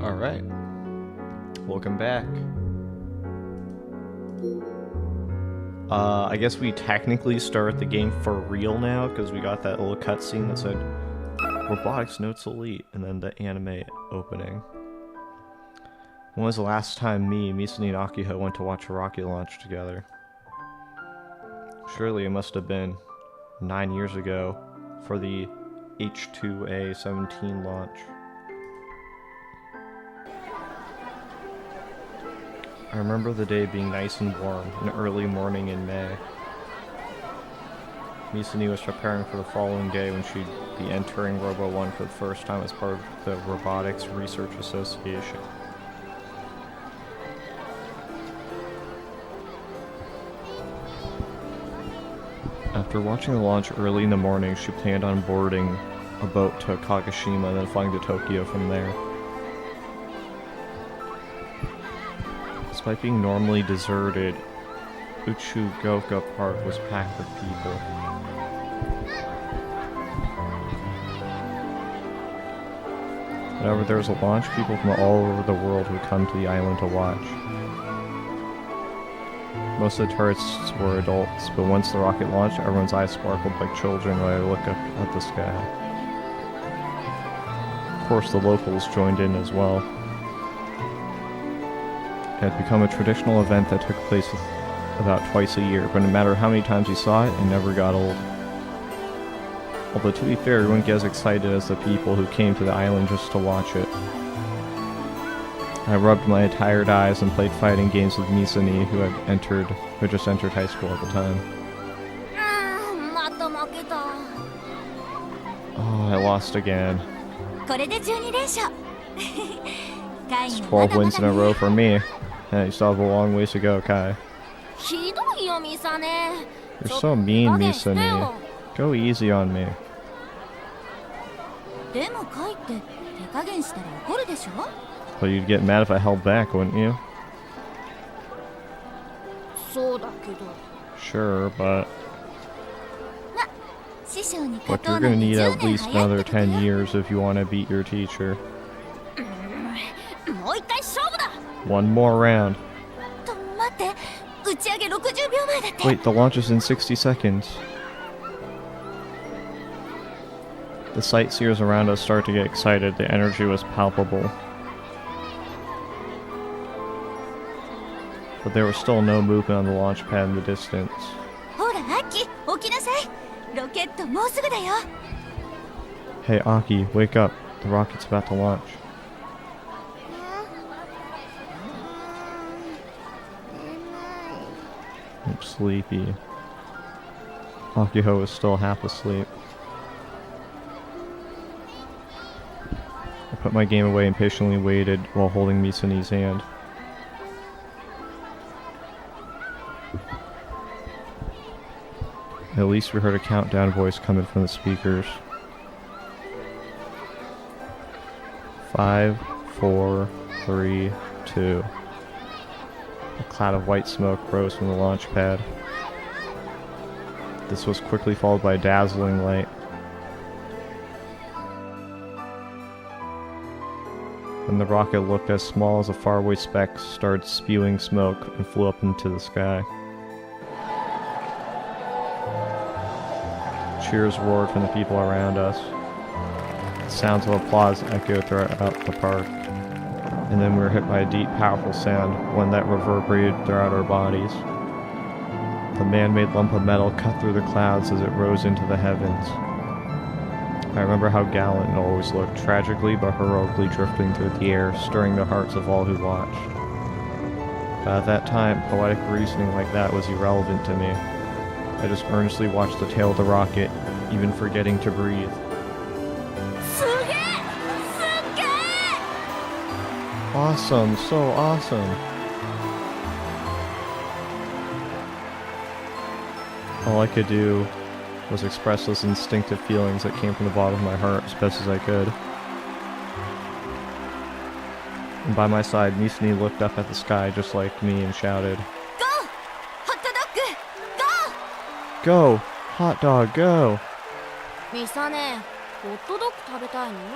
Alright. Welcome back. I guess we technically start the game for real now, because we got that little cutscene that said Robotics Notes Elite, and then the anime opening. When was the last time me, Misani, and Akiho went to watch a rocket launch together? Surely it must have been 9 years ago for the H2A-17 launch. I remember the day being nice and warm, an early morning in May. Misani was preparing for the following day when she'd be entering Robo 1 for the first time as part of the Robotics Research Association. After watching the launch early in the morning, she planned on boarding a boat to Kagoshima and then flying to Tokyo from there. Despite being normally deserted, Uchugoka Park was packed with people. Whenever there was a launch, people from all over the world would come to the island to watch. Most of the tourists were adults, but once the rocket launched, everyone's eyes sparkled like children when they looked up at the sky. Of course, the locals joined in as well. It had become a traditional event that took place about twice a year, but no matter how many times you saw it, it never got old. Although to be fair, you wouldn't get as excited as the people who came to the island just to watch it. I rubbed my tired eyes and played fighting games with Misani, who had just entered high school at the time. Oh, I lost again. It's 12 wins in a row for me. And you still have a long ways to go, Kai. You're so mean, Misani. Go easy on me. Well, you'd get mad if I held back, wouldn't you? Sure, but look, you're gonna need at least another 10 years if you want to beat your teacher. One more round. Wait, the launch is in 60 seconds. The sightseers around us started to get excited. The energy was palpable. But there was still no movement on the launch pad in the distance. Hey Aki, wake up. The rocket's about to launch. I'm sleepy. Akiho is still half asleep. I put my game away and patiently waited while holding Misani's hand. At least we heard a countdown voice coming from the speakers. 5, 4, 3, 2. A cloud of white smoke rose from the launch pad. This was quickly followed by a dazzling light. When the rocket looked as small as a faraway speck, started spewing smoke and flew up into the sky. Cheers roared from the people around us. Sounds of applause echoed throughout the park. And then we were hit by a deep, powerful sound, one that reverberated throughout our bodies. The man-made lump of metal cut through the clouds as it rose into the heavens. I remember how gallant it always looked, tragically but heroically drifting through the air, stirring the hearts of all who watched. But at that time, poetic reasoning like that was irrelevant to me. I just earnestly watched the tail of the rocket, even forgetting to breathe. Awesome, so awesome. All I could do was express those instinctive feelings that came from the bottom of my heart as best as I could. And by my side, Misani looked up at the sky just like me and shouted, "Go! Hot dog, go! Go! Hot dog, go!"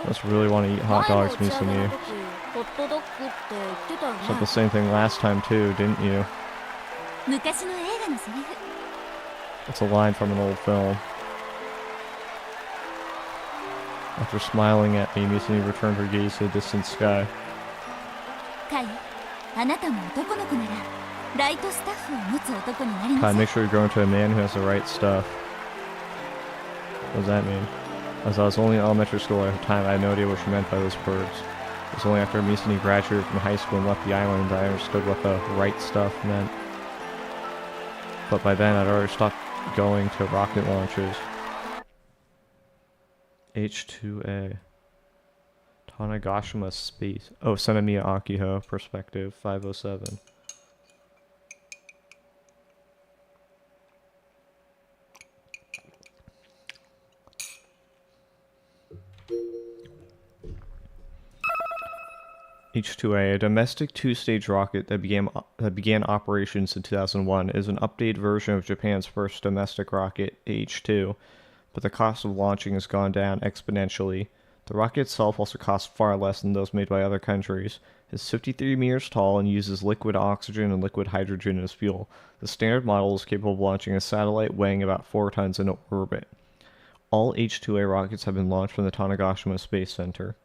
Must really want to eat hot dogs, Misumi. Said the same thing last time too, didn't you? It's a line from an old film. After smiling at me, Misumi returned her gaze to the distant sky. Kai, make sure you grow into a man who has the right stuff. What does that mean? As I was only in elementary school at the time, I had no idea what she meant by those words. It was only after Misumi graduated from high school and left the island that I understood what the right stuff meant. But by then, I'd already stopped going to rocket launches. H2A. Tanegashima Space. Oh, Senemiya Akiho. Perspective 507. H2A, a domestic two-stage rocket that began operations in 2001, is an updated version of Japan's first domestic rocket, H2, but the cost of launching has gone down exponentially. The rocket itself also costs far less than those made by other countries. It's 53 meters tall and uses liquid oxygen and liquid hydrogen as fuel. The standard model is capable of launching a satellite weighing about 4 tons into orbit. All H2A rockets have been launched from the Tanegashima Space Center.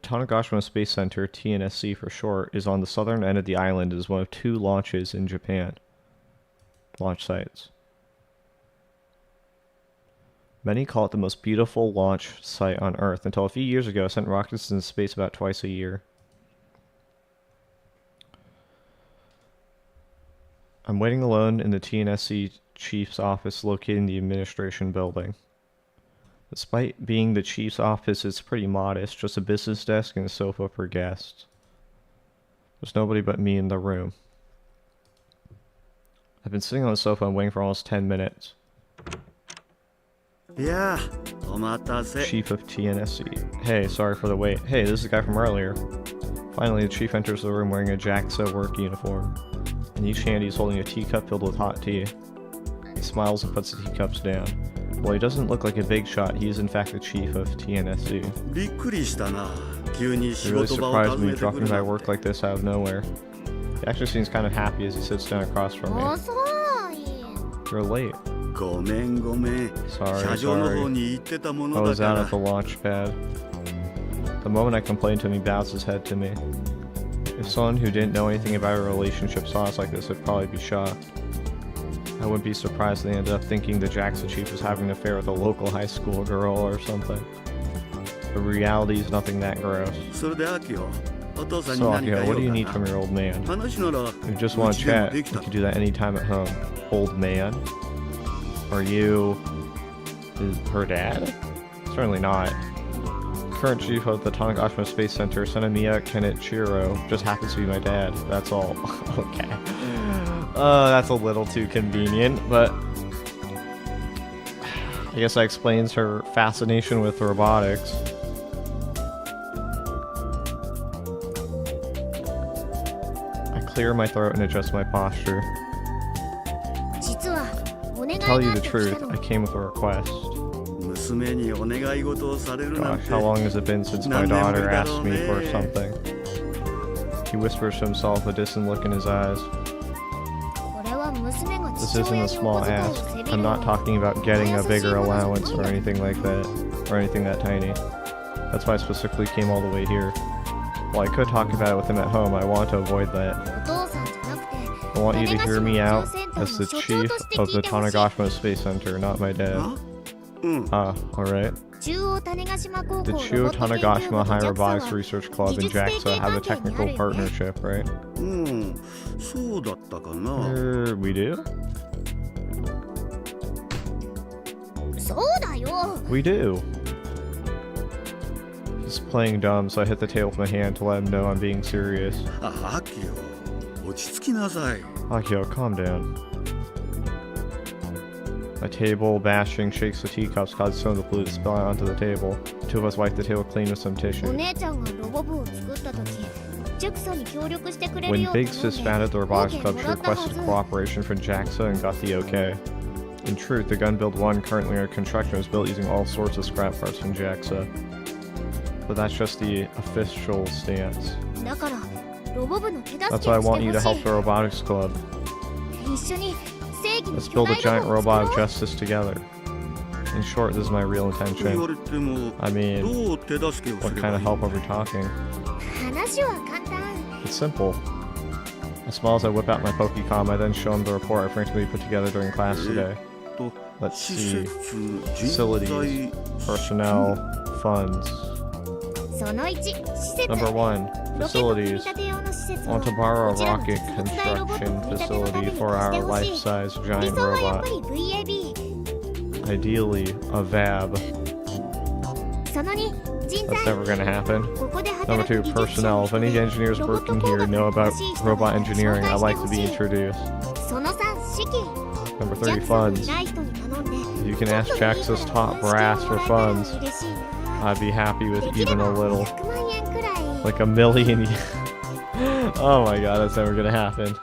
Tanegashima Space Center, TNSC for short, is on the southern end of the island and is one of 2 launch sites. Many call it the most beautiful launch site on Earth. Until a few years ago, it sent rockets into space about twice a year. I'm waiting alone in the TNSC chief's office located in the administration building. Despite being the chief's office, it's pretty modest, just a business desk and a sofa for guests. There's nobody but me in the room. I've been sitting on the sofa and waiting for almost 10 minutes. Yeah, Chief of TNSC. Hey, sorry for the wait. Hey, this is the guy from earlier. Finally, the chief enters the room wearing a JAXA work uniform. In each hand, he's holding a teacup filled with hot tea. He smiles and puts the teacups down. While he doesn't look like a big shot, he is in fact the chief of TNSC. It really surprised me dropping by work like this out of nowhere. He actually seems kind of happy as he sits down across from me. You're late. Sorry. I was out at the launch pad. The moment I complained to him, he bows his head to me. If someone who didn't know anything about our relationship saw us like this, they'd probably be shocked. I wouldn't be surprised if they ended up thinking the JAXA chief was having an affair with a local high school girl or something. The reality is nothing that gross. So Akio, what do you need from your old man? If you just want to chat, you can do that anytime at home. Old man? Are you... her dad? Certainly not. Current chief of the Tanegashima Space Center, Senemiya Kenichiro, just happens to be my dad. That's all. Okay. That's a little too convenient, but... I guess that explains her fascination with robotics. I clear my throat and adjust my posture. To tell you the truth, I came with a request. Gosh, how long has it been since my daughter asked me for something? He whispers to himself, a distant look in his eyes. This isn't a small ask. I'm not talking about getting a bigger allowance or anything like that, or anything that tiny. That's why I specifically came all the way here. While I could talk about it with him at home, I want to avoid that. I want you to hear me out as the chief of the Tanegashima Space Center, not my dad. Alright. The Chuo Tanegashima High Robotics Research Club and JAXA have a technical partnership, right? We do? We do. He's playing dumb, so I hit the table with my hand to let him know I'm being serious. Akio, calm down. My table bashing shakes the teacups, causing some of the fluid to spill out onto the table. The two of us wipe the table clean with some tissue. When Big Sis founded the robotics club, she requested cooperation from JAXA and got the okay. In truth, the gun build 1 currently under construction is built using all sorts of scrap parts from JAXA. But that's just the official stance. That's why I want you to help the Robotics Club. Let's build a giant robot of justice together. In short, this is my real intention. I mean, what kind of help are we talking? It's simple. As small as I whip out my Pokecom, I then show him the report I frantically put together during class today. Let's see. Facilities, personnel, funds. Number 1. Facilities. Want to borrow a rocket construction facility for our life-size giant robot. Ideally, a VAB. That's never gonna happen. Number 2, personnel. If any engineers working here know about robot engineering, I'd like to be introduced. Number 3, funds. If you can ask JAXA's top brass for funds, I'd be happy with even a little. Like $1 million. Oh my god, that's never gonna happen.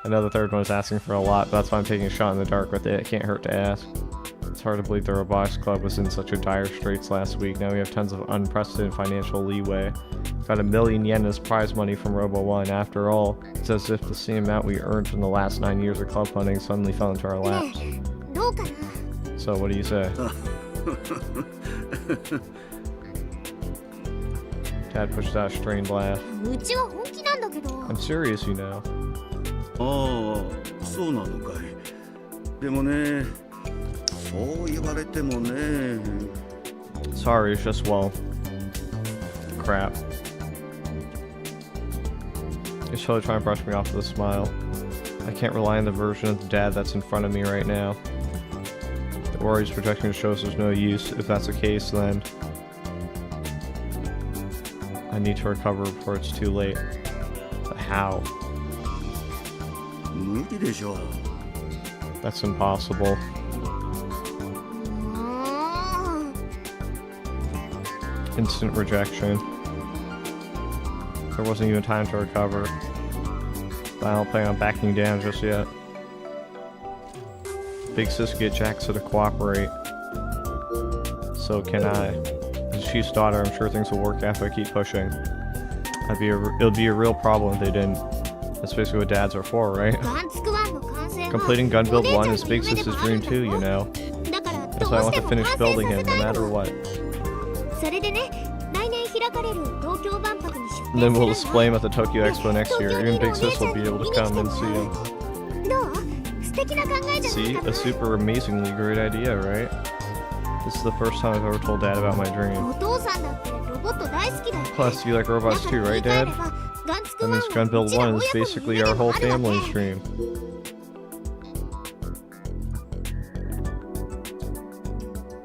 I know the third one is asking for a lot, but that's why I'm taking a shot in the dark with it. It can't hurt to ask. It's hard to believe the Robotics Club was in such a dire straits last week. Now we have tons of unprecedented financial leeway. Got $1 million yen as prize money from Robo 1. After all, it's as if the same amount we earned from the last 9 years of club funding suddenly fell into our laps. So what do you say? Dad pushed out a strained laugh. I'm serious, you know. Sorry, it's just, well, crap. He's totally trying to brush me off with a smile. I can't rely on the version of the dad that's in front of me right now. The worries projecting shows there's no use. If that's the case, then I need to recover before it's too late. But how? That's impossible. Instant rejection. There wasn't even time to recover. But I don't plan on backing down just yet. Big sis get JAXA to cooperate. So can I. As the chief's daughter, I'm sure things will work out if I keep pushing. It'll be a real problem if they didn't. That's basically what dads are for, right? Completing gun build 1 is Big Sis's dream too, you know. That's why I want to finish building him, no matter what. And then we'll display him at the Tokyo Expo next year. Even Big Sis will be able to come and see him. See? A super amazingly great idea, right? This is the first time I've ever told Dad about my dream. Plus, you like robots too, right, Dad? That means Gun Build 1 is basically our whole family's dream.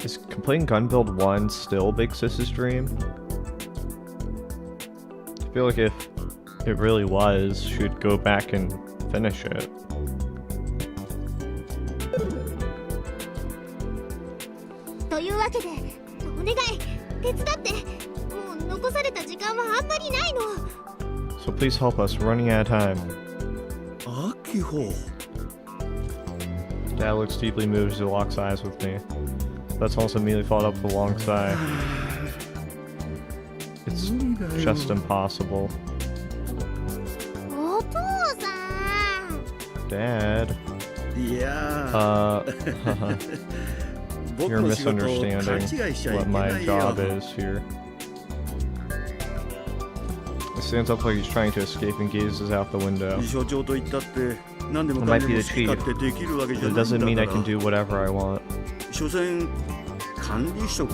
Is completing Gun Build 1 still Big Sis's dream? I feel like if it really was, she'd go back and finish it. So please help us, we're running out of time. Dad looks deeply moved as he locks eyes with me. That's also immediately followed up with a long sigh. It's just impossible. Dad. You're misunderstanding what my job is here. He stands up like he's trying to escape and gazes out the window. I might be the chief, but it doesn't mean I can do whatever I want. I'm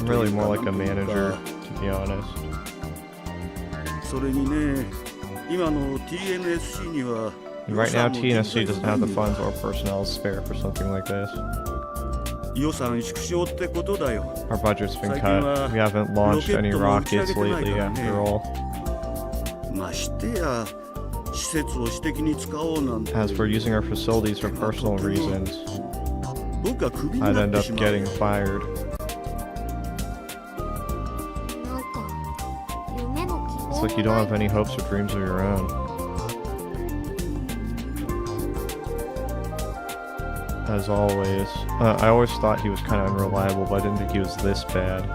really more like a manager, to be honest. And right now, TNSC doesn't have the funds or personnel to spare for something like this. Our budget's been cut. We haven't launched any rockets lately, after all. As for using our facilities for personal reasons, I'd end up getting fired. It's like you don't have any hopes or dreams of your own. as always. I always thought he was kind of unreliable, but I didn't think he was this bad.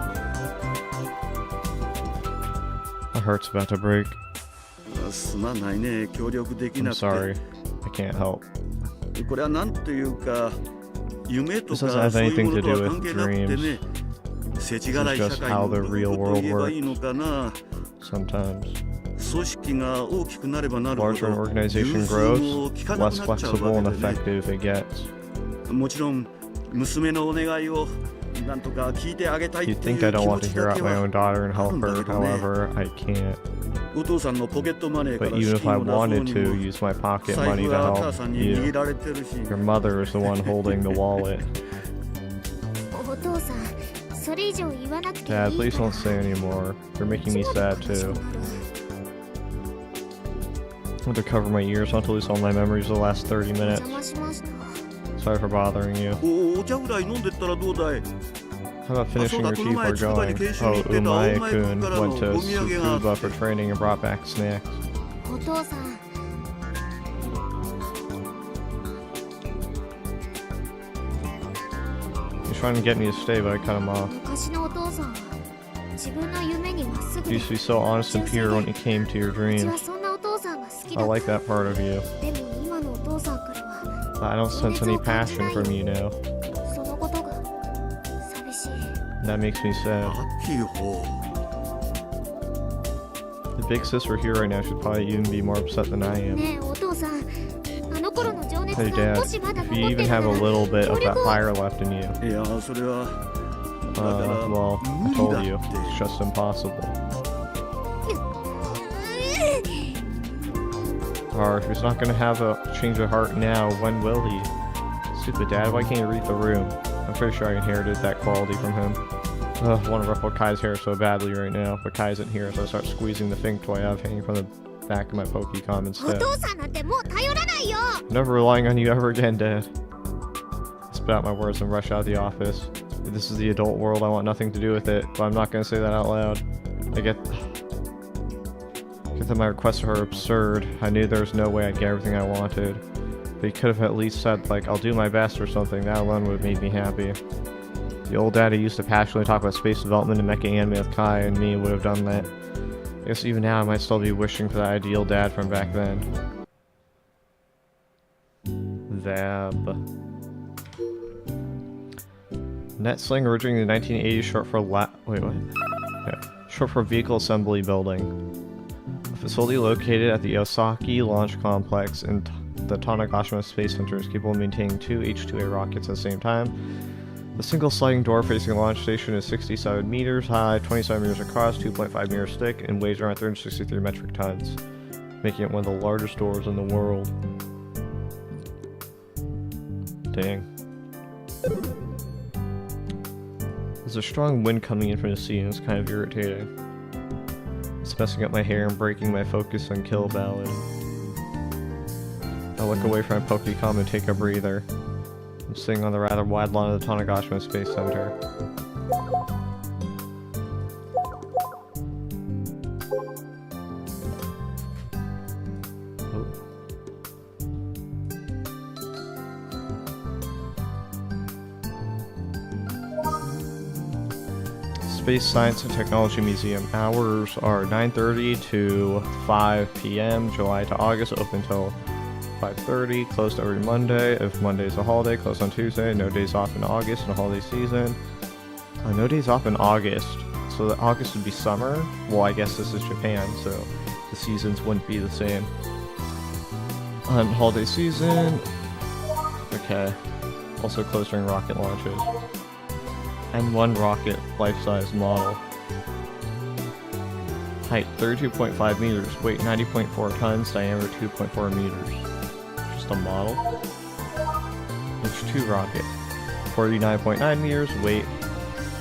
My heart's about to break. I'm sorry. I can't help. This doesn't have anything to do with dreams. This is just how the real world works. Sometimes. Larger an organization grows, less flexible and effective it gets. You'd think I don't want to hear out my own daughter and help her, however, I can't. But even if I wanted to use my pocket money to help you, your mother is the one holding the wallet. Dad, please don't say anymore. You're making me sad too. I want to cover my ears not to lose all my memories of the last 30 minutes. Sorry for bothering you. How about finishing your tea before going? Oh, Umae-kun went to Tsukuba for training and brought back snacks. He's trying to get me to stay, but I cut him off. You used to be so honest and pure when it came to your dreams. I like that part of you. But I don't sense any passion from you now. That makes me sad. The big sis were here right now, she'd probably even be more upset than I am. Hey Dad, if you even have a little bit of that fire left in you. Well, I told you, it's just impossible. Or if he's not gonna have a change of heart now, when will he? Stupid Dad, why can't you read the room? I'm pretty sure I inherited that quality from him. I want to ruffle Kai's hair so badly right now, but Kai isn't here, so I start squeezing the Fink toy I have hanging from the back of my Pokecom instead. Never relying on you ever again, Dad. I spit out my words and rush out of the office. This is the adult world, I want nothing to do with it, but I'm not gonna say that out loud. I get that my requests are absurd. I knew there was no way I'd get everything I wanted. But he could have at least said, like, I'll do my best or something. That alone would have made me happy. The old dad who used to passionately talk about space development and mecha anime with Kai and me would have done that. I guess even now I might still be wishing for that ideal dad from back then. Vab. Netsling, originally in the 1980s, short for short for Vehicle Assembly Building. A facility located at the Osaki Launch Complex in the Tanegashima Space Center is capable of maintaining two H-2A rockets at the same time. The single sliding door facing the launch station is 67 meters high, 27 meters across, 2.5 meters thick, and weighs around 363 metric tons, making it one of the largest doors in the world. Dang. There's a strong wind coming in from the sea and it's kind of irritating. It's messing up my hair and breaking my focus on Kill Ballad. I look away from my Pokecom and take a breather. I'm sitting on the rather wide lawn of the Tanegashima Space Center. Space Science and Technology Museum. Hours are 9:30 to 5 p.m. July to August, open until 5:30, closed every Monday. If Monday is a holiday, closed on Tuesday. No days off in August in the holiday season. No days off in August. So that August would be summer. Well, I guess this is Japan, so the seasons wouldn't be the same. On holiday season. Okay. Also closed during rocket launches. And one rocket life-size model. Height 32.5 meters, weight 90.4 tons, diameter 2.4 meters. Just a model. H2 rocket. 49.9 meters, weight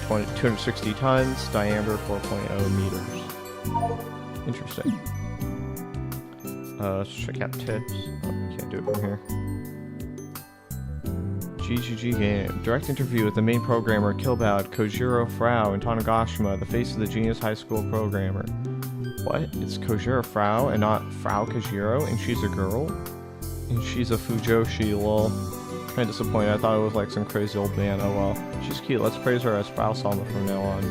260 tons, diameter 4.0 meters. Interesting. Let's check out tips. Oh, can't do it from here. GGG game. Direct interview with the main programmer Killbound, Kojiro Frau in Tanegashima, the face of the Genius High School programmer. What? It's Kojiro Frau and not Frau Kojiro, and she's a girl? And she's a Fujoshi, lol. Kinda disappointed. I thought it was like some crazy old man. Oh well. She's cute. Let's praise her as spouse Alma from now on.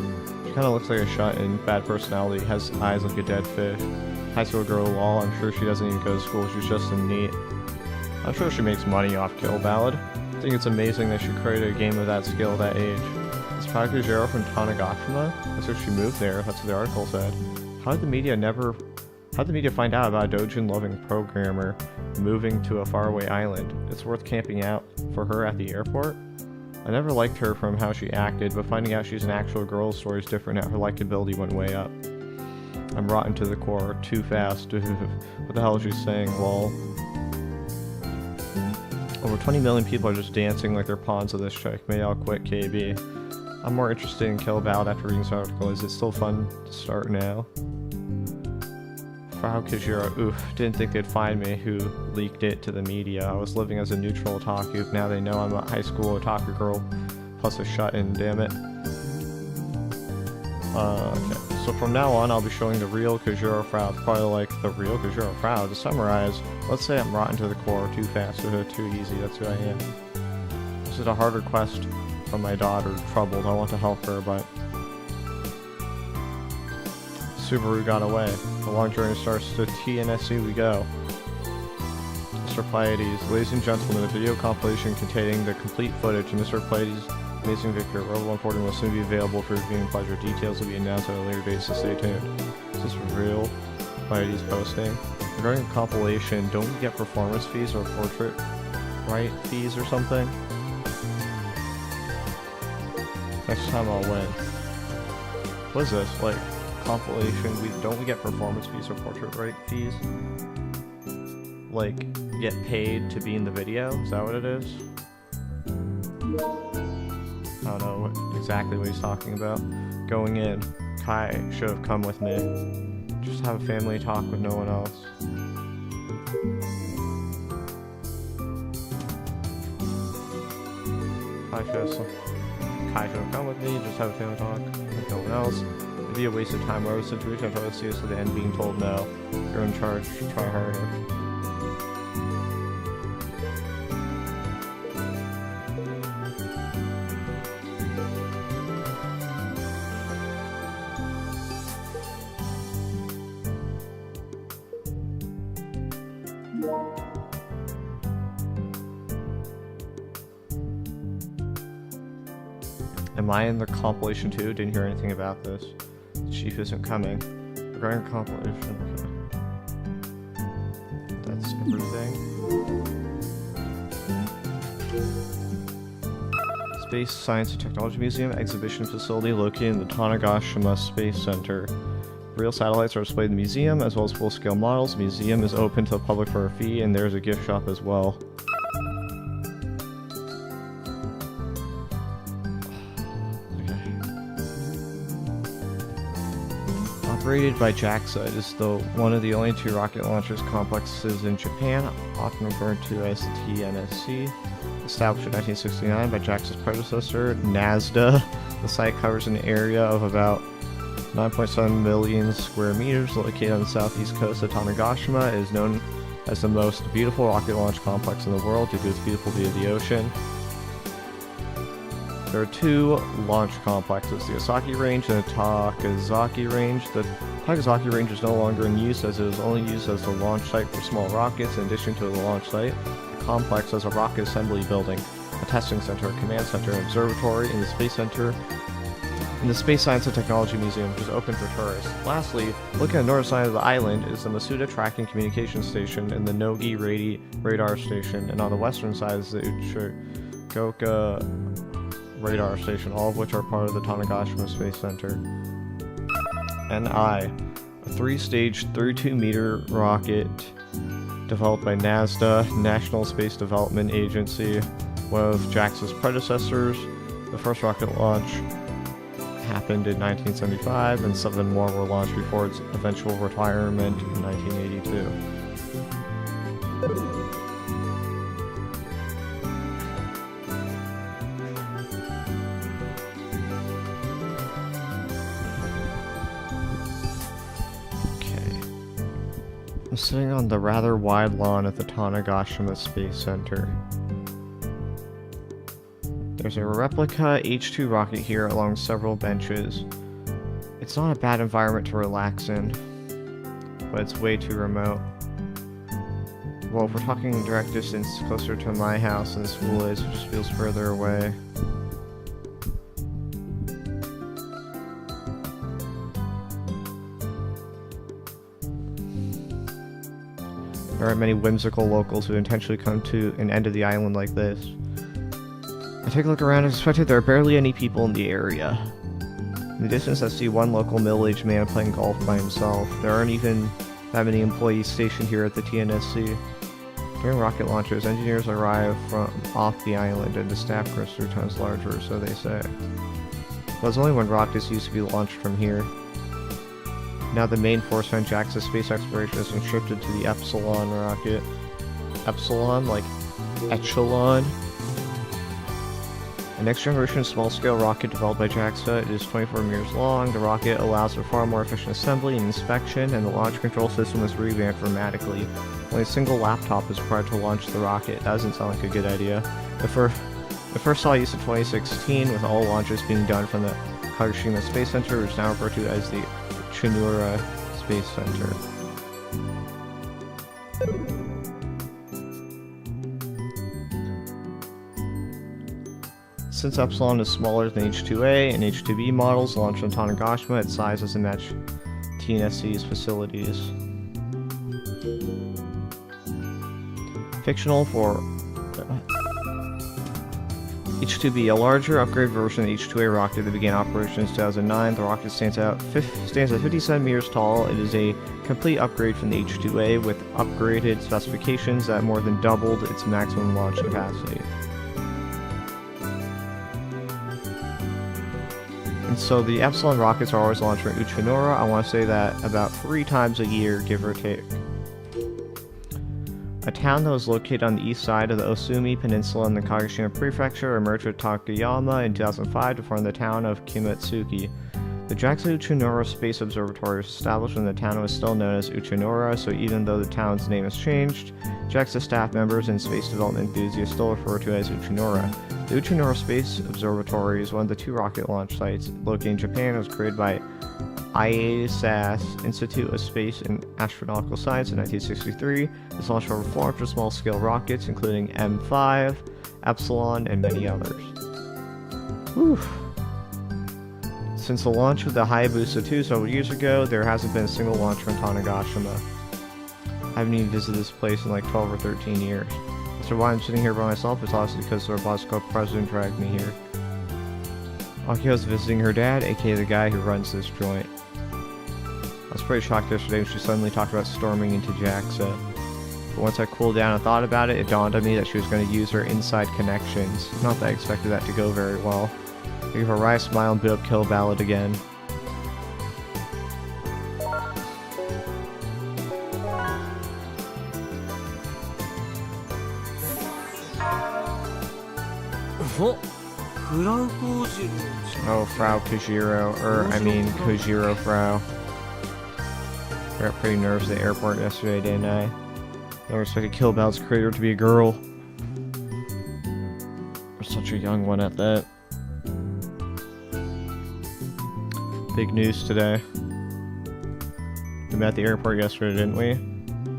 She kinda looks like a shut-in. Bad personality. Has eyes like a dead fish. High school girl, lol. I'm sure she doesn't even go to school. She's just a neat. I'm sure she makes money off Kill Ballad. I think it's amazing that she created a game of that skill at that age. Is Pakujiro from Tanegashima? That's where she moved there. That's what the article said. How did the media find out about a Dojin-loving programmer moving to a faraway island? It's worth camping out for her at the airport? I never liked her from how she acted, but finding out she's an actual girl's story is different now. Her likability went way up. I'm rotten to the core. Too fast. What the hell is she saying, lol? Over 20 million people are just dancing like they're pawns of this chick. Maybe I'll quit KB. I'm more interested in Kill Ballad after reading this article. Is it still fun to start now? Frau Kajira, oof, didn't think they'd find me who leaked it to the media. I was living as a neutral otaku. Now they know I'm a high school otaku girl plus a shut-in, damn it. Okay. So from now on, I'll be showing the real Kajiro Frau, probably like the real Kajiro Frau. To summarize, let's say I'm rotten to the core, too fast, too easy, that's who I am. This is a harder quest from my daughter, Troubled. I want to help her, but Subaru got away. The long journey starts to TNSC we go. Mr. Pleiades, ladies and gentlemen, a video compilation containing the complete footage of Mr. Pleiades' amazing victory at Robo 140 will soon be available for viewing pleasure. Details will be announced on a later date, so stay tuned. Is this real? Pleiades posting. Regarding the compilation, don't we get performance fees or portrait right fees or something? Next time I'll win. What is this? Like, compilation, don't we get performance fees or portrait right fees? Like, get paid to be in the video? Is that what it is? I don't know exactly what he's talking about. Going in. Kai should have come with me. Just have a family talk with no one else. Kai should have come with me, just have a family talk with no one else. It'd be a waste of time. Whatever situation, I try to see us to the end being told no. You're in charge, try harder. Am I in the compilation too? Didn't hear anything about this. The chief isn't coming. Regarding compilation, okay. That's everything. Space Science and Technology Museum exhibition facility located in the Tanegashima Space Center. Real satellites are displayed in the museum, as well as full-scale models. The museum is open to the public for a fee, and there's a gift shop as well. Operated by JAXA, it is one of the only two rocket launchers complexes in Japan, often referred to as the TNSC. Established in 1969 by JAXA's predecessor, NASDA, the site covers an area of about 9.7 million square meters, located on the southeast coast of Tanegashima. It is known as the most beautiful rocket launch complex in the world due to its beautiful view of the ocean. There are two launch complexes, the Osaki Range and the Takazaki Range. The Takazaki Range is no longer in use as it is only used as the launch site for small rockets. In addition to the launch site, the complex has a rocket assembly building, a testing center, a command center, an observatory, and the Space Center, and the Space Science and Technology Museum, which is open for tourists. Lastly, looking at the north side of the island is the Masuda Tracking Communications Station and the Nogi Radar Station, and on the western side is the Uchigoka Radar Station, all of which are part of the Tanegashima Space Center. NI, a 3-stage, 32-meter rocket developed by NASDA, National Space Development Agency, one of JAXA's predecessors. The first rocket launch happened in 1975, and 7 more were launched before its eventual retirement in 1982. I'm sitting on the rather wide lawn at the Tanegashima Space Center. There's a replica H2 rocket here along several benches. It's not a bad environment to relax in, but it's way too remote. Well, if we're talking direct distance, closer to my house than the school is, it just feels further away. There aren't many whimsical locals who intentionally come to an end of the island like this. I take a look around and suspect there are barely any people in the area. In the distance I see one local middle-aged man playing golf by himself. There aren't even that many employees stationed here at the TNSC. During rocket launches, engineers arrive from off the island and the staff grows 3 times larger, so they say. Well, it's only when rockets used to be launched from here. Now the main force on JAXA's space exploration has been shifted to the Epsilon rocket. Epsilon, like echelon. A next-generation small-scale rocket developed by JAXA. It is 24 meters long. The rocket allows for far more efficient assembly and inspection, and the launch control system was revamped dramatically. Only a single laptop is required to launch the rocket. That doesn't sound like a good idea. It first saw use in 2016, with all launches being done from the Kagoshima Space Center, which is now referred to as the Uchinura Space Center. Since Epsilon is smaller than H2A and H2B models launched on Tanegashima, its size doesn't match TNSC's facilities. Fictional for H2B, a larger upgrade version of the H2A rocket that began operations in 2009. The rocket stands at 57 meters tall. It is a complete upgrade from the H2A with upgraded specifications that more than doubled its maximum launch capacity. And so the Epsilon rockets are always launched from Uchinura. I want to say that about 3 times a year, give or take. A town that was located on the east side of the Osumi Peninsula in the Kagoshima Prefecture emerged with Takayama in 2005 to form the town of Kimatsuki. The JAXA Uchinura Space Observatory was established when the town was still known as Uchinura, so even though the town's name has changed, JAXA staff members and space development enthusiasts still refer to it as Uchinura. The Uchinura Space Observatory is one of the 2 rocket launch sites located in Japan. It was created by IASAS, Institute of Space and Astronautical Science, in 1963. This launched over 400 small-scale rockets, including M5, Epsilon, and many others. Whew. Since the launch of the Hayabusa 2 several years ago, there hasn't been a single launch from Tanegashima. I haven't even visited this place in like 12 or 13 years. So why I'm sitting here by myself is obviously because the Robotics Club president dragged me here. Akio's visiting her dad, aka the guy who runs this joint. I was pretty shocked yesterday when she suddenly talked about storming into JAXA. But once I cooled down and thought about it, it dawned on me that she was going to use her inside connections. Not that I expected that to go very well. I gave her a wry smile and bit up Kill Ballad again. Oh, Frau Kojiro, Kojiro Frau. I got pretty nervous at the airport yesterday, didn't I? Never expected Kill Ballad's creator to be a girl. Or such a young one at that. Big news today. We met at the airport yesterday, didn't we?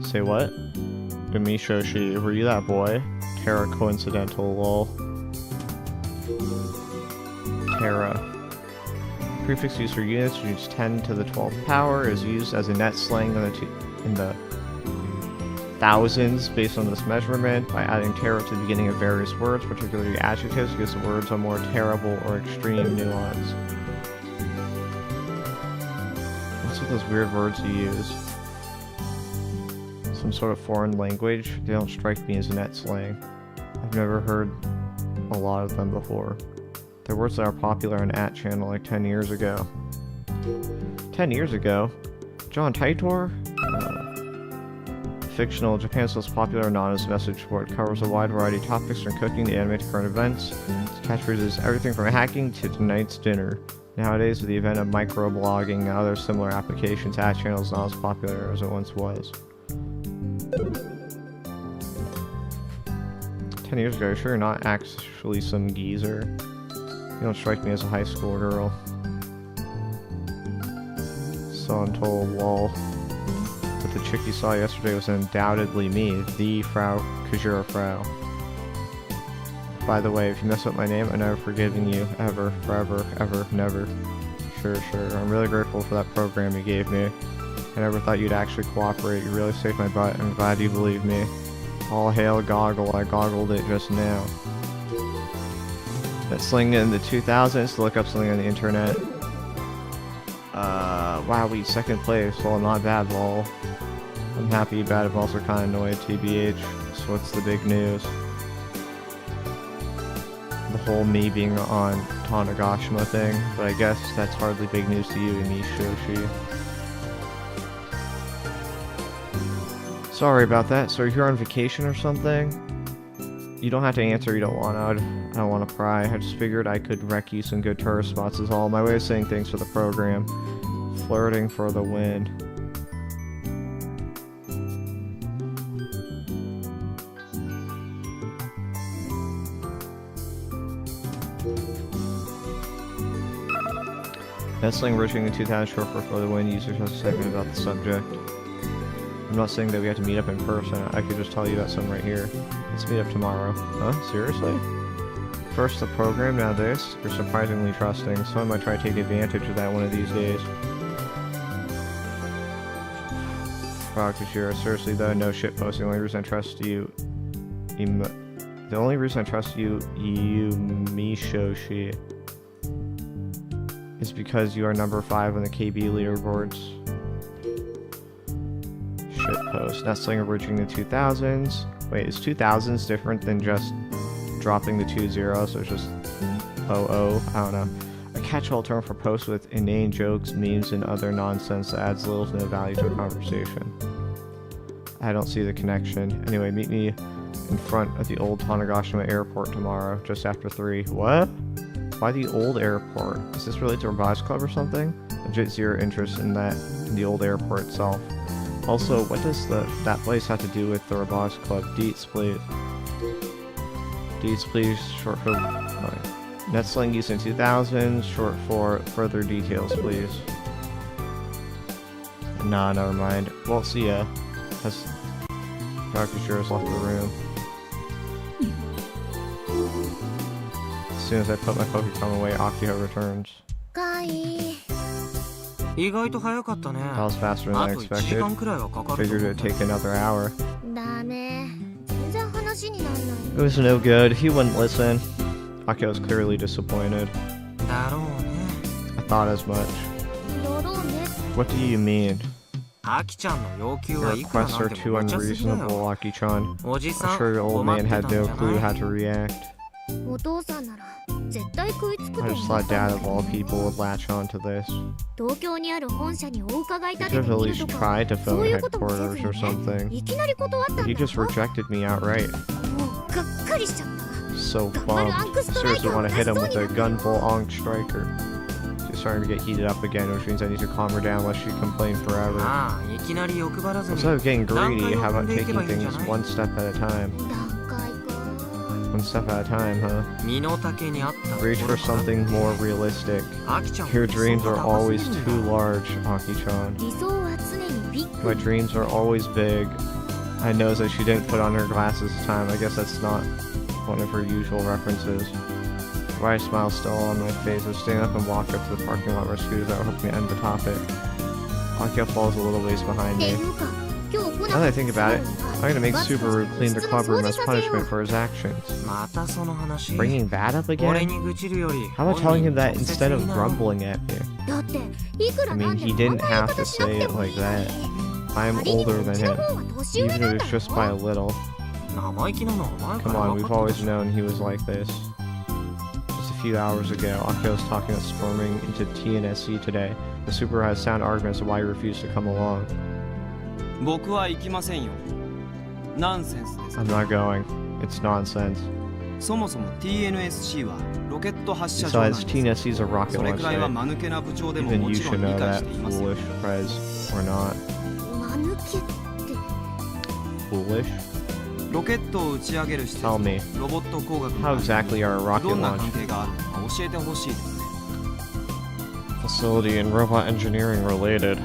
Say what? Demi Shoshi, were you that boy? Terra coincidental, lol. Terra. Prefix used for units to use 10 to the 12th power is used as a net slang in the thousands based on this measurement. By adding terra to the beginning of various words, particularly adjectives, gives the words a more terrible or extreme nuance. What's with those weird words you use? Some sort of foreign language? They don't strike me as net slang. I've never heard a lot of them before. They're words that are popular on @channel like 10 years ago. 10 years ago? John Titor? Fictional, Japan's most popular anonymous message board, covers a wide variety of topics from cooking to anime to current events. Its catchphrase is everything from hacking to tonight's dinner. Nowadays, with the event of microblogging and other similar applications, @channel is not as popular as it once was. 10 years ago. Sure, you're not actually some geezer. You don't strike me as a high school girl. So untold, lol. But the chick you saw yesterday was undoubtedly me, the Frau Kajura Frau. By the way, if you mess up my name, I'm never forgiving you, ever, forever, ever, never. Sure. I'm really grateful for that program you gave me. I never thought you'd actually cooperate. You really saved my butt. I'm glad you believe me. All hail Goggle. I goggled it just now. That sling in the 2000s to look up something on the internet. Wow, we second place. Well, not bad, lol. I'm happy, bad, I'm also kinda annoyed, TBH. So what's the big news? The whole me being on Tanegashima thing, but I guess that's hardly big news to you, Mishoshi. Sorry about that. So you're on vacation or something? You don't have to answer, you don't want to. I don't want to pry. I just figured I could wreck you some good tourist spots is all. My way of saying thanks for the program. Flirting for the win. Nestling Riching in 2000 short for the win. Users has a segment about the subject. I'm not saying that we have to meet up in person. I could just tell you about some right here. Let's meet up tomorrow. Huh? Seriously? First the program, now this? You're surprisingly trusting. Someone might try to take advantage of that one of these days. Wow, Kashira. Seriously though, no shit posting. The only reason I trust you... The only reason I trust you, Mishoshi, is because you are number 5 on the KB leaderboards. Shitpost. Nestling Origin in the 2000s. Wait, is 2000s different than just dropping the 2 zeros? So it's just 00? I don't know. A catch-all term for posts with inane jokes, memes, and other nonsense that adds little to no value to a conversation. I don't see the connection. Anyway, meet me in front of the old Tanegashima airport tomorrow, just after 3. What? Why the old airport? Is this related to Robotics Club or something? Legit zero interest in the old airport itself. Also, what does that place have to do with the Robotics Club? Deets, please. Deets, please, short for... Netsling used in 2000s, short for further details, please. Nah, never mind. Well, see ya. Dr. Shira's left the room. As soon as I put my Pokemon away, Akio returns. That was faster than I expected. Figured it'd take another hour. It was no good. He wouldn't listen. Akio was clearly disappointed. I thought as much. What do you mean? Your requests are too unreasonable, Aki-chan. I'm sure your old man had no clue how to react. I just thought Dad of all people would latch on to this. You could have at least tried to phone headquarters or something. But he just rejected me outright. So bummed. Seriously want to hit him with a gunful Ankh striker. She's starting to get heated up again, which means I need to calm her down lest she complain forever. Instead of getting greedy, how about taking things one step at a time? One step at a time, huh? Reach for something more realistic. Your dreams are always too large, Aki-chan. My dreams are always big. I know that she didn't put on her glasses this time. I guess that's not one of her usual references. A wide smile still on my face. I stand up and walk up to the parking lot where scooters are, hoping to end the topic. Akio falls a little ways behind me. Now that I think about it, I'm gonna make Subaru clean the club room as punishment for his actions. Bringing that up again? How about telling him that instead of grumbling at me? I mean, he didn't have to say it like that. I'm older than him, even if it's just by a little. Come on, we've always known he was like this. Just a few hours ago, Akio was talking about storming into TNSC today. The Super has sound arguments of why he refused to come along. I'm not going. It's nonsense. Besides, TNSC is a rocket launch site. Even you should know that, foolish Prez, or not. Foolish? Tell me, how exactly are a rocket launch facility and robot engineering related?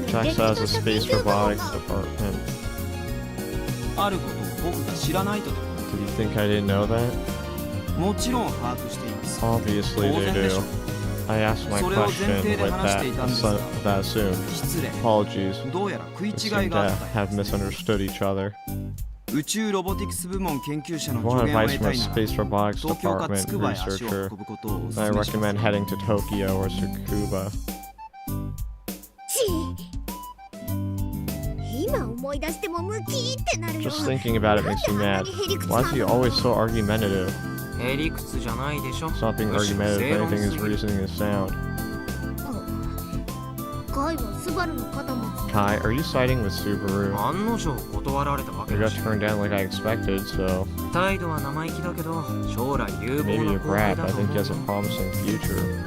JAXA has a space robotics department. Did you think I didn't know that? Obviously they do. I asked my question with that assumed. Apologies. We seem to have misunderstood each other. If you want advice from a space robotics department researcher, then I recommend heading to Tokyo or Tsukuba. Just thinking about it makes me mad. Why is he always so argumentative? It's not being argumentative, if anything, his reasoning is sound. Kai, are you siding with Subaru? You got turned down like I expected, so... Maybe a brat, but I think he has a promising future.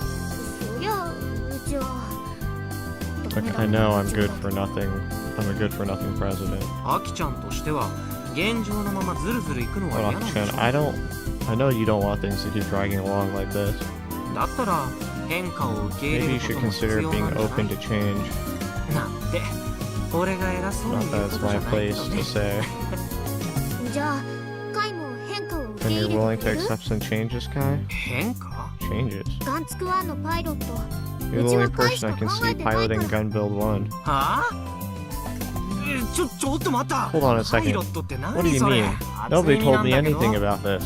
Like, I know I'm good for nothing. I'm a good for nothing president. Well, Aki-chan, I know you don't want things to keep dragging along like this. Maybe you should consider being open to change. Not that it's my place to say. And you're willing to accept some changes, Kai? Changes? You're the only person I can see piloting Gun Build 1. Hold on a second. What do you mean? Nobody told me anything about this.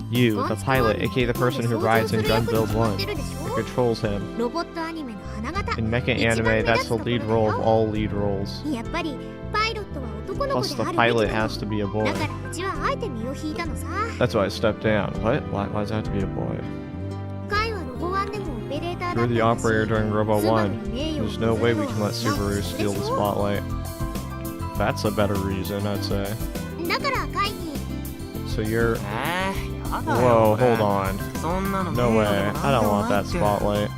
You, the pilot, aka the person who rides in Gun Build 1, who controls him. In mecha anime, that's the lead role of all lead roles. Plus, the pilot has to be a boy. That's why I stepped down. What? Why does it have to be a boy? You're the operator during Robo 1. There's no way we can let Subaru steal the spotlight. That's a better reason, I'd say. So you're... Whoa, hold on. No way. I don't want that spotlight.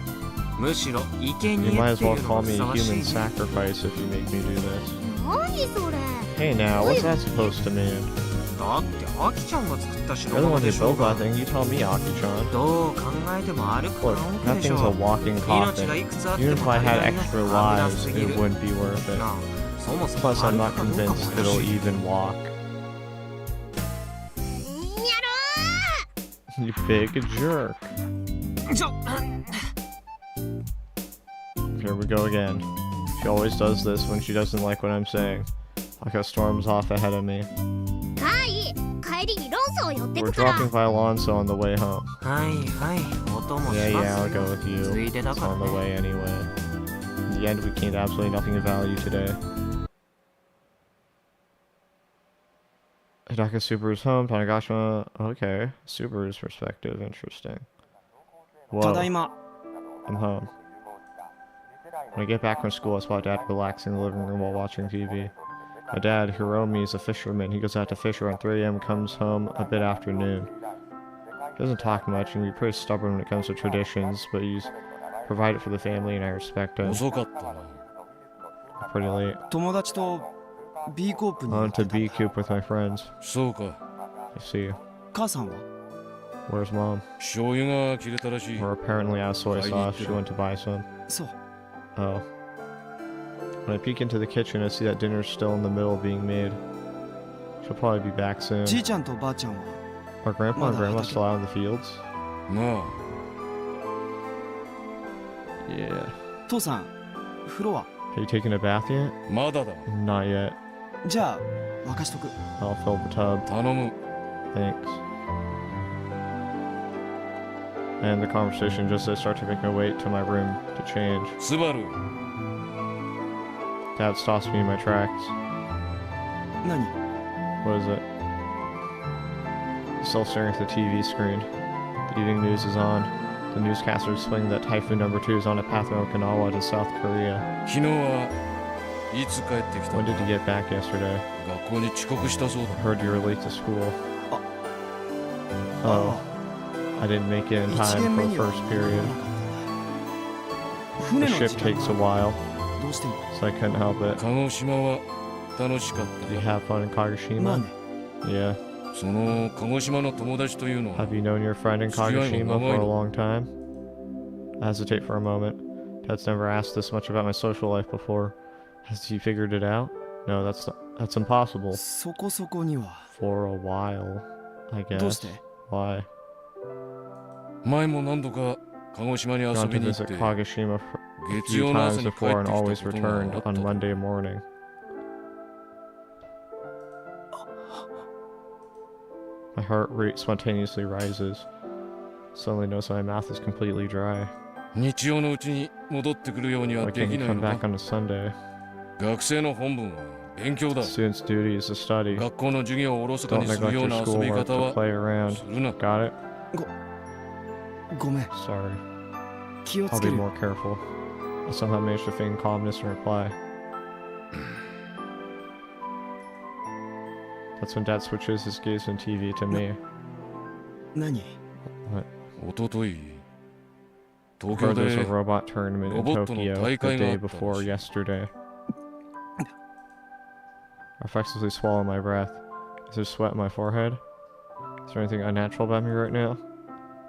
You might as well call me a human sacrifice if you make me do this. Hey now, what's that supposed to mean? You're the one who built that thing, you tell me, Aki-chan. Look, that thing's a walking coffin. Even if I had extra lives, it wouldn't be worth it. Plus, I'm not convinced it'll even walk. You big jerk. Here we go again. She always does this when she doesn't like what I'm saying. Like a storm's off ahead of me. We're dropping by Alonso on the way home. Yeah, I'll go with you. It's on the way anyway. In the end, we gained absolutely nothing of value today. Hidaka Subaru's home, Tanegashima... Okay. Subaru's perspective, interesting. Whoa. I'm home. When I get back from school, I spot Dad relaxing in the living room while watching TV. My dad, Hiromi, is a fisherman. He goes out to fish around 3 AM and comes home a bit after noon. He doesn't talk much and can be pretty stubborn when it comes to traditions, but he's provided for the family and I respect him. Pretty late. I went to B Coop with my friends. I see. Where's Mom? We're apparently out of soy sauce. She went to buy some. Oh. When I peek into the kitchen, I see that dinner's still in the middle of being made. She'll probably be back soon. Are Grandpa and Grandma still out in the fields? No. Yeah. Are you taking a bath yet? Not yet. I'll fill the tub. Thanks. And the conversation just as I start to make my way to my room to change. Dad stops me in my tracks. What is it? Still staring at the TV screen. The evening news is on. The newscaster explaining that Typhoon number 2 is on a path from Okinawa to South Korea. When did you get back yesterday? I heard you were late to school. Oh. I didn't make it in time for the first period. The ship takes a while. So I couldn't help it. 鹿児島は楽しかった Did you ね。 have fun in まあ Kagoshima? ね Yeah. その鹿児島の友達というのは Have you known your friend in Kagoshima for a long time? I hesitate for a moment. Dad's never asked this much about my social life before. Has he figured it out? No, that's impossible. そこそこには For a while, I どうし guess. て Why? 前も何度か鹿児島に遊 Gone び to に行っ visit て Kagoshima a 月 few 曜の times 朝に帰って before and き always たことがあ returned った on と。 Monday morning. My heart rate spontaneously rises. Suddenly notice my mouth is completely dry. 日曜のうちに戻ってくるようには Why で can't き you ない come の back か。 on a Sunday? 学生の本分は勉強だ。 Student's duty is to study. 学校の授業をおろそか Don't にす neglect るよう your な遊び schoolwork 方 to は play around. するな。 Got it? ごめん Sorry. 気を I'll つけ be る more careful. I somehow managed to feign calmness and reply. That's when Dad switches his gaze from TV to me. 何 What? おととい、 I 東京 heard there's a で robot tournament in Robot Tokyo の大 the 会があ day ったらしい。 before yesterday. I reflexively swallow my breath. Is there sweat on my forehead? Is there anything unnatural about me right now?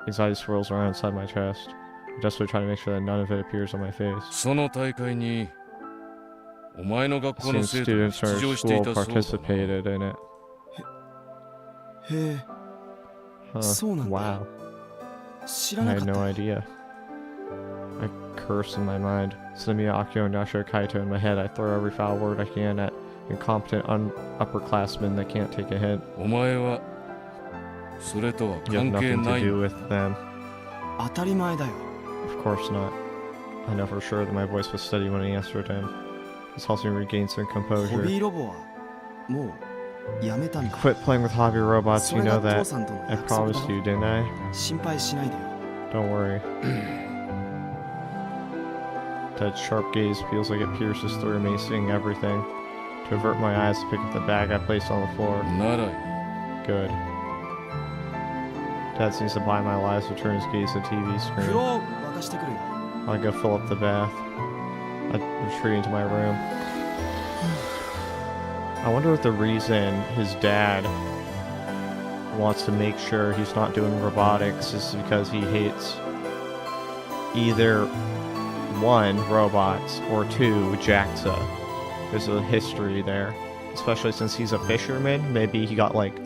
Anxiety swirls around inside my chest. I desperately try to make sure that none of it appears on my face. その大会にお前の学 It 校の seems 生徒が students from 出 our 場してい school たそうだな。 participated in it. へえ Huh. そうなんだ Wow. 知 I らな had かった no idea. I curse in my mind. Sumiya Akio and Yashiro Kaito in my head. I throw every foul word I can at incompetent upperclassmen that can't take a hint. お前はそれとは You have 関係 nothing な to い。 do with them. 当たり前だよ Of course not. I know for sure that my voice was steady when I answered him. This helps me regain some ホ composure. ビーロボはもうやめたんだ Quit playing with hobby robots, そ you れ know が父 that. さんとの I 約束だ promised ろ you, didn't I? 心配しないでよ Don't worry. That sharp gaze feels like it pierces through me, seeing everything. To avert my eyes to pick up the bag I placed on the floor. ならいい。 Good. Dad seems to buy my lies to turn his gaze to the TV 風 screen. 呂を沸かしてくるよ I go fill up the bath. I retreat into my room. I wonder what the reason his dad wants to make sure he's not doing robotics is because he hates either one, robots, or two, JAXA. There's a history there. Especially since he's a fisherman. Maybe he got like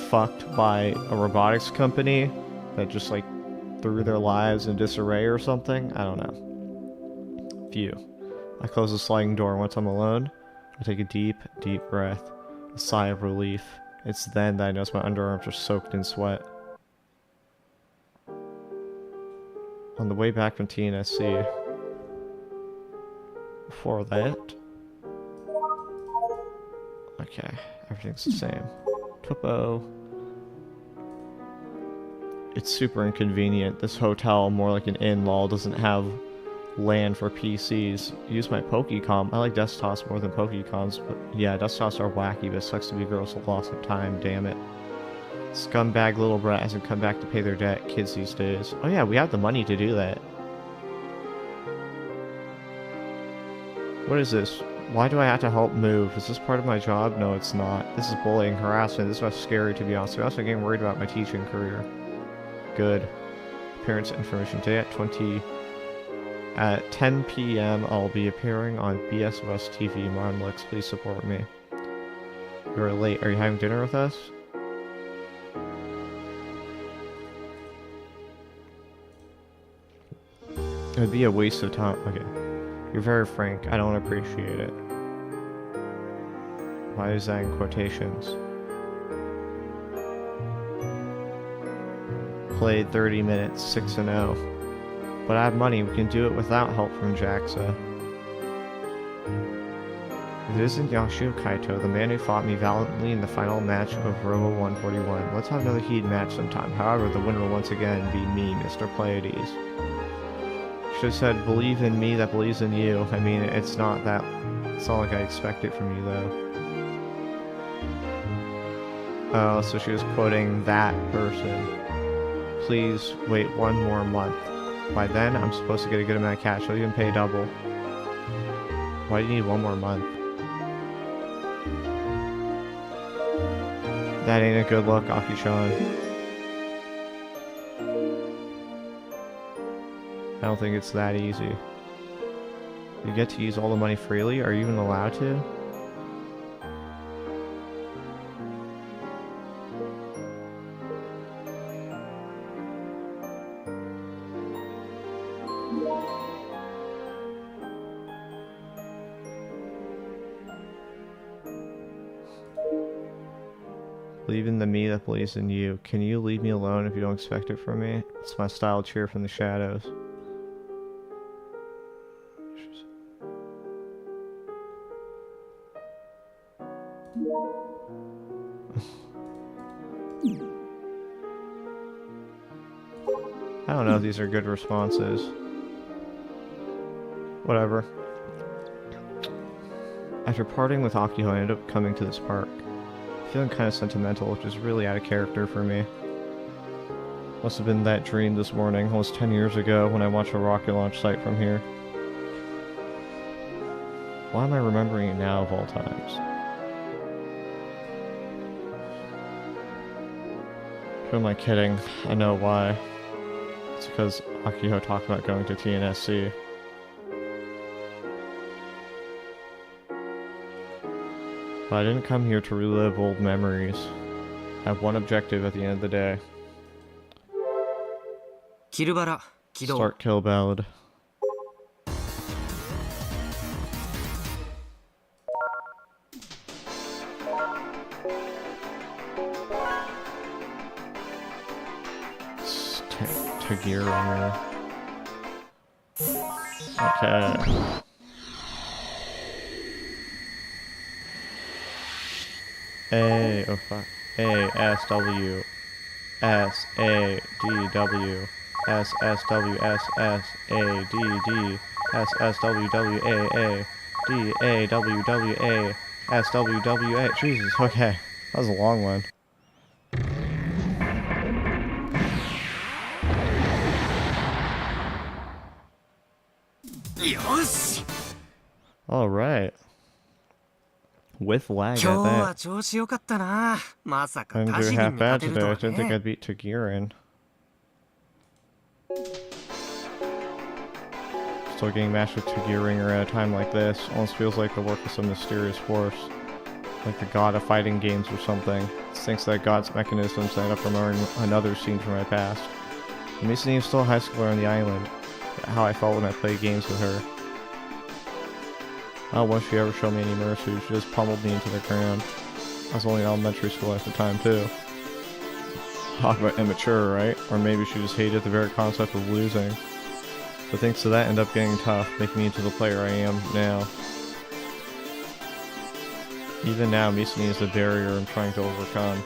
fucked by a robotics company that just like threw their lives in disarray or something. I don't know. Phew. I close the sliding door once I'm alone. I take a deep, deep breath. A sigh of relief. It's then that I notice my underarms are soaked in sweat. On the way back from TNSC. Before that... Okay, everything's the same. Topo. It's super inconvenient. This hotel, more like an inn lol, doesn't have LAN for PCs. Use my Pokecom. I like desktops more than Pokecoms, but yeah, desktops are wacky, but it sucks to be girls with lots of time, damn it. Scumbag little brat hasn't come back to pay their debt, kids these days. Oh yeah, we have the money to do that. What is this? Why do I have to help move? Is this part of my job? No, it's not. This is bullying, harassment. This is scary, to be honest. I'm also getting worried about my teaching career. Good. Parents information today at 10 p.m. I'll be appearing on BSOS TV. Monlix, please support me. You're late. Are you having dinner with us? It would be a waste of time. Okay. You're very frank. I don't appreciate it. Why is that in quotations? Played 30 minutes, 6-0. But I have money, we can do it without help from JAXA. If it isn't Yashio Kaito, the man who fought me valiantly in the final match of Robo 141. Let's have another heated match sometime. However, the winner will once again be me, Mr. Pleiades. Should have said, believe in me that believes in you. I mean, it's not like I expect it from you, though. Oh, so she was quoting that person. Please wait one more month. By then, I'm supposed to get a good amount of cash. I'll even pay double. Why do you need one more month? That ain't a good look, Aki-chan. I don't think it's that easy. You get to use all the money freely? Are you even allowed to? Believe in the me that believes in you. Can you leave me alone if you don't expect it from me? It's my style cheer from the shadows. I don't know if these are good responses. Whatever. After parting with Akiho, I ended up coming to this park. Feeling kind of sentimental, which is really out of character for me. Must have been that dream this morning, almost 10 years ago, when I watched a rocket launch site from here. Why am I remembering it now of all times? Who am I kidding? I know why. It's because Akiho talked about going to TNSC. But I didn't come here to relive old memories. I have one objective at the end of the day. Start Kill Ballad. Tagir. Okay. Oh fuck. A-S-W S-A-D-W S-S-W-S-S-A-D-D S-S-W-W-A-A D-A-W-W-A S-W-W-A. Jesus, okay. That was a long one. Alright. With lag at that. I didn't do half bad today. I didn't think I'd beat Tagirin. Still getting matched with Tagiringer at a time like this. Almost feels like the work of some mysterious force. Like the god of fighting games or something. It thinks that god's mechanisms end up remembering another scene from my past. Misani is still a high schooler on the island. How I felt when I played games with her. Not once she ever showed me any mercy, she just pummeled me into the ground. I was only in elementary school at the time too. Talk about immature, right? Or maybe she just hated the very concept of losing. But things to that end up getting tough, making me into the player I am now. Even now, Misani is the barrier I'm trying to overcome.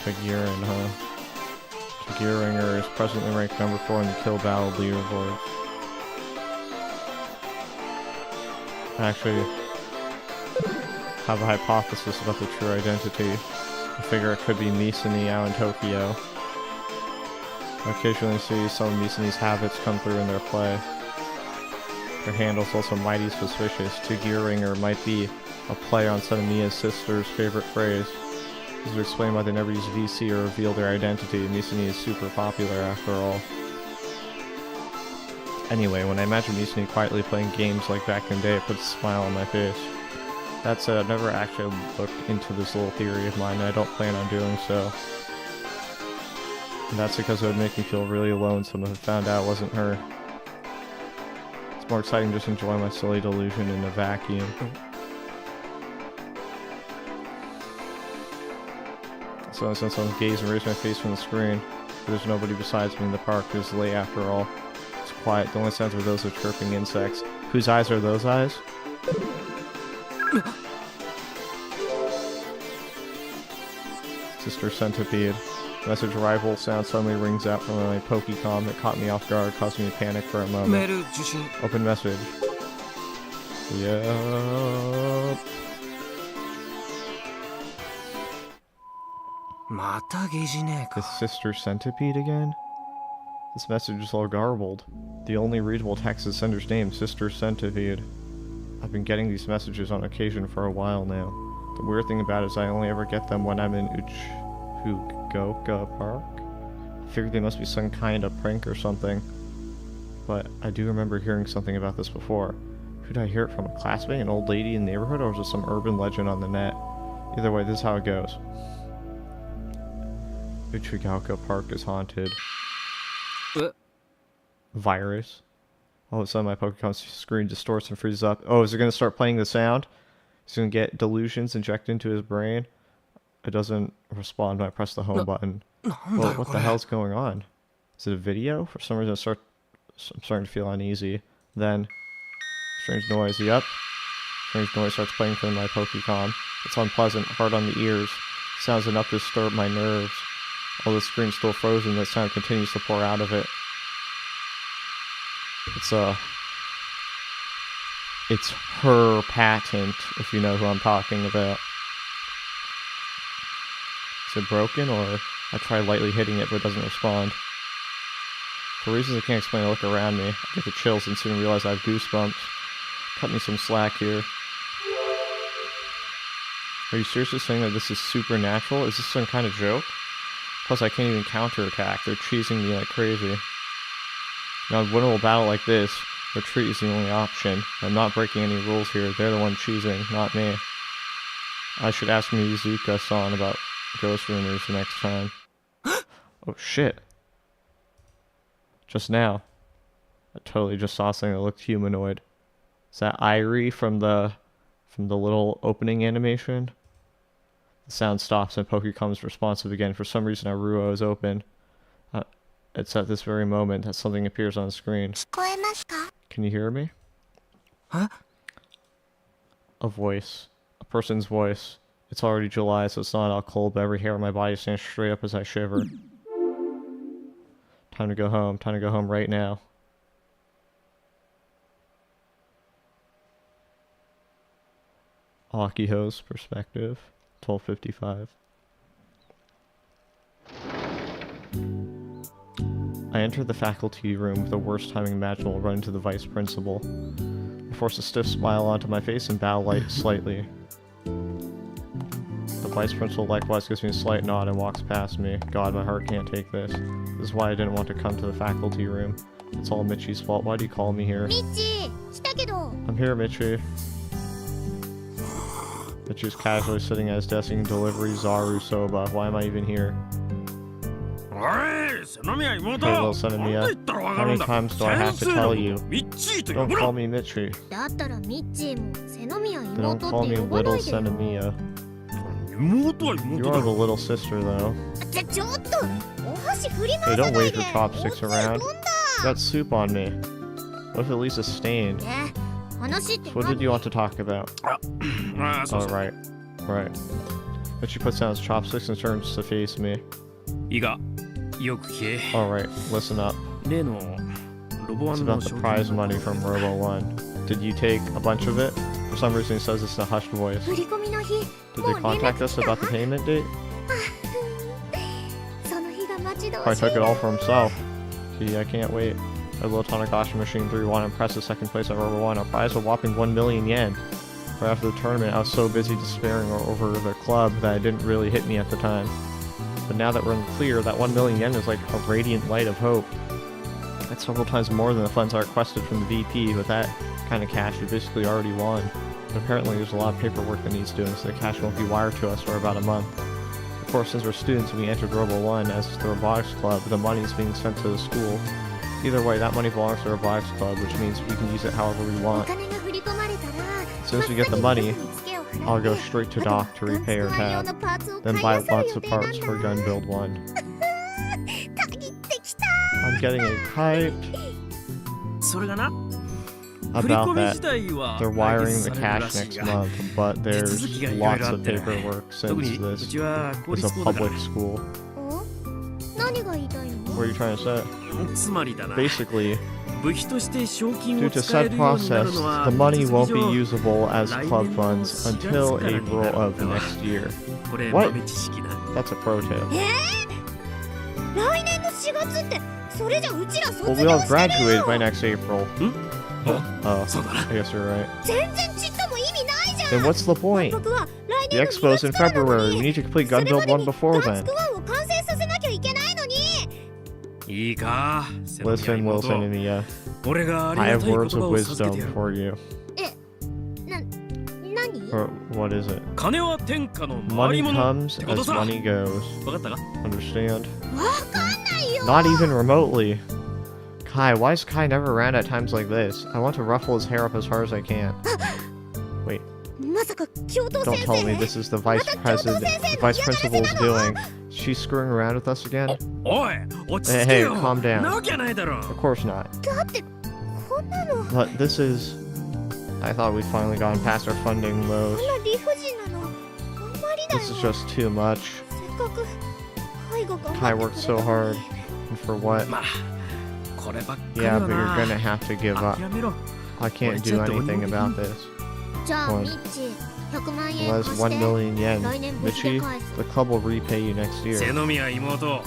Tagirin, huh? Tagiringer is presently ranked number 4 in the Kill Battle leaderboard. I actually have a hypothesis about the true identity. I figure it could be Misani out in Tokyo. I occasionally see some of Misani's habits come through in their play. Her handle's also mighty suspicious. Tagiringer might be a play on some of Mia's sister's favorite phrase. This is explained why they never use VC or reveal their identity. Misani is super popular after all. Anyway, when I imagine Misani quietly playing games like back in the day, it puts a smile on my face. That said, I've never actually looked into this little theory of mine, and I don't plan on doing so. And that's because it would make me feel really lonesome if I found out it wasn't her. It's more exciting just enjoying my silly delusion in a vacuum. So since I'm gazing and raise my face from the screen, there's nobody besides me in the park. It's late after all. It's quiet. The only sounds are those of chirping insects. Whose eyes are those eyes? Sister Centipede. Message arrival sound suddenly rings out from my Pokecom that caught me off guard, causing me to panic for a moment. Open message. Yup. The Sister Centipede again? This message is all garbled. The only readable text is sender's name, Sister Centipede. I've been getting these messages on occasion for a while now. The weird thing about it is I only ever get them when I'm in Fukuoka Park. I figured they must be some kind of prank or something. But I do remember hearing something about this before. Who did I hear it from? A classmate, an old lady in the neighborhood, or was it some urban legend on the net? Either way, this is how it goes. Uchigaoka Park is haunted. Virus. All of a sudden my Pokemon screen distorts and freezes up. Oh, is it going to start playing the sound? He's going to get delusions injected into his brain. It doesn't respond when I press the home button. Well, what the hell's going on? Is it a video? For some reason I'm starting to feel uneasy. Then, strange noise. Yep. Strange noise starts playing from my Pokemon. It's unpleasant, hard on the ears. Sounds enough to disturb my nerves. Although the screen's still frozen, the sound continues to pour out of it. It's her patent, if you know who I'm talking about. Is it broken, or I try lightly hitting it but it doesn't respond? For reasons I can't explain, I look around me. I get the chills and soon realize I have goosebumps. Cut me some slack here. Are you seriously saying that this is supernatural? Is this some kind of joke? Plus, I can't even counterattack. They're cheesing me like crazy. Now, in a winnable battle like this, retreat is the only option. I'm not breaking any rules here. They're the one cheesing, not me. I should ask Mizuka-san about ghost rumors the next time. Oh, shit. Just now. I totally just saw something that looked humanoid. Is that Irie from the little opening animation? The sound stops and Poke becomes responsive again. For some reason, Aruo is open. It's at this very moment that something appears on the screen. Can you hear me? Huh? A voice. A person's voice. It's already July, so it's not all cold, but every hair on my body stands straight up as I shiver. Time to go home. Time to go home right now. Akiho's perspective. 12:55. I enter the faculty room with the worst timing imaginable, run into the vice principal. I force a stiff smile onto my face and bow slightly. The vice principal likewise gives me a slight nod and walks past me. God, my heart can't take this. This is why I didn't want to come to the faculty room. It's all Michi's fault. Why do you call me here? Michi! I'm here, Michi. Michi's casually sitting at his desk eating delivery Zaru soba. Why am I even here? Hey, little son of Mia. How many times do I have to tell you? Don't call me Michi. Then don't call me little son of Mia. You are the little sister, though. Hey, don't wave your chopsticks around. You got soup on me. What if at least a stain? So what did you want to talk about? Oh, right. Right. But she puts down his chopsticks and turns to face me. Alright, listen up. It's about the prize money from Robo 1. Did you take a bunch of it? For some reason he says this in a hushed voice. Did they contact us about the payment date? Probably took it all for himself. Gee, I can't wait. A little Tanakashi Machine 3 won impressive second place at Robo 1. Our prize a whopping 1 million yen. Right after the tournament, I was so busy despairing over the club that it didn't really hit me at the time. But now that we're in the clear, that 1 million yen is like a radiant light of hope. That's several times more than the funds I requested from the VP. With that kind of cash, we basically already won. But apparently there's a lot of paperwork that needs doing, so the cash won't be wired to us for about a month. Of course, since we're students and we entered Robo 1 as the Robotics Club, the money is being sent to the school. Either way, that money belongs to the Robotics Club, which means we can use it however we want. As soon as we get the money, I'll go straight to Doc to repay her tab, then buy lots of parts for Gun Build 1. I'm getting hyped about that. They're wiring the cash next month, but there's lots of paperwork since this is a public school. What are you trying to say? Basically, due to said process, the money won't be usable as club funds until April of next year. What? That's a pro tip. それじゃうちら Well, 卒 we 業 all してる graduated よ by next April. あ、そうだな。 I guess you're right. 全然ちっとも意味ないじゃん Then what's the point? 僕は来 The 年の expo's in 2月からなの February. We に need to complete それ Gun ま Build で 1に before ガン then. スクワンを完成させなきゃいけないのにいいか、セノミア Listen, 妹 Wilson and Mia. 俺があり I が have たい言 words 葉 of を授け wisdom てやる。 for you. 何 Or what is it? 金は天下の回 Money り物 comes ってこと as さ。 money goes. わかったか？ Understand? わかんないよ Not even remotely. Kai, why is Kai never around at times like this? I want to ruffle his hair up as hard as I can. Wait, まさか教頭 don't 先 tell me 生 this is the vice president, the vice principal's doing. She's screwing around with us again? おい、落ち着 Hey, け hey, よ。 calm down. なわけないだろ。 Of course not. だってこんなの But this is... I thought we'd finally gotten past our funding こ woes. んな理不尽なのあんまりだよ This is just too much. せっかく介護頑 Kai 張 worked ってく so れたの hard. に And for what? まあ、こればっかり Yeah, は but you're な。 gonna have to give up. 諦めろ。 I can't do anything about this. じゃあ Well, ミッチ100万円 Unless 貸し 1 て million yen. 来年無事で Michi, 返す the club will repay you next セ year. ノミア妹、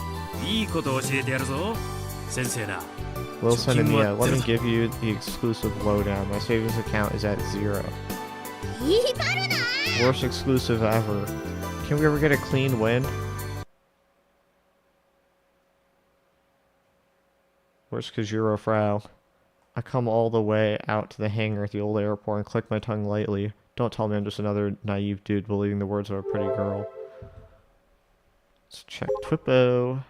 いいこと教えてやるぞ。先生な。 Wilson and Mia, let me Choking give you the exclusive lowdown. My savings account is at 0. 引っ張るな Worst exclusive ever. Can we ever get a clean win? Worst Kajiro Frau. I come all the way out to the hangar at the old airport and click my tongue lightly. Don't tell me I'm just another naive dude believing the words of a pretty girl. Let's check Twippo.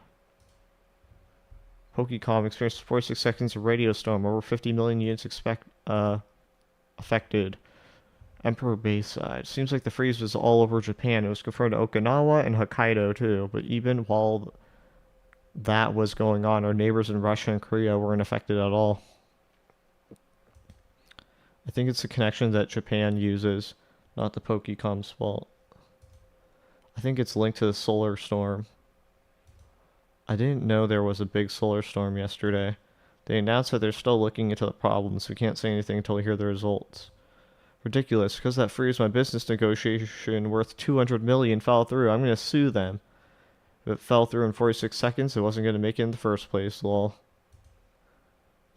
Pokecom experienced 46 seconds of radio storm. Over 50 million units affected. Emperor Bayside. Seems like the freeze was all over Japan. It was confirmed to Okinawa and Hokkaido too. But even while that was going on, our neighbors in Russia and Korea weren't affected at all. I think it's the connection that Japan uses, not the Pokecom's fault. I think it's linked to the solar storm. I didn't know there was a big solar storm yesterday. They announced that they're still looking into the problem, so we can't say anything until we hear the results. Ridiculous, because that freeze my business negotiation worth 200 million fell through. I'm going to sue them. If it fell through in 46 seconds, it wasn't going to make it in the first place, lol.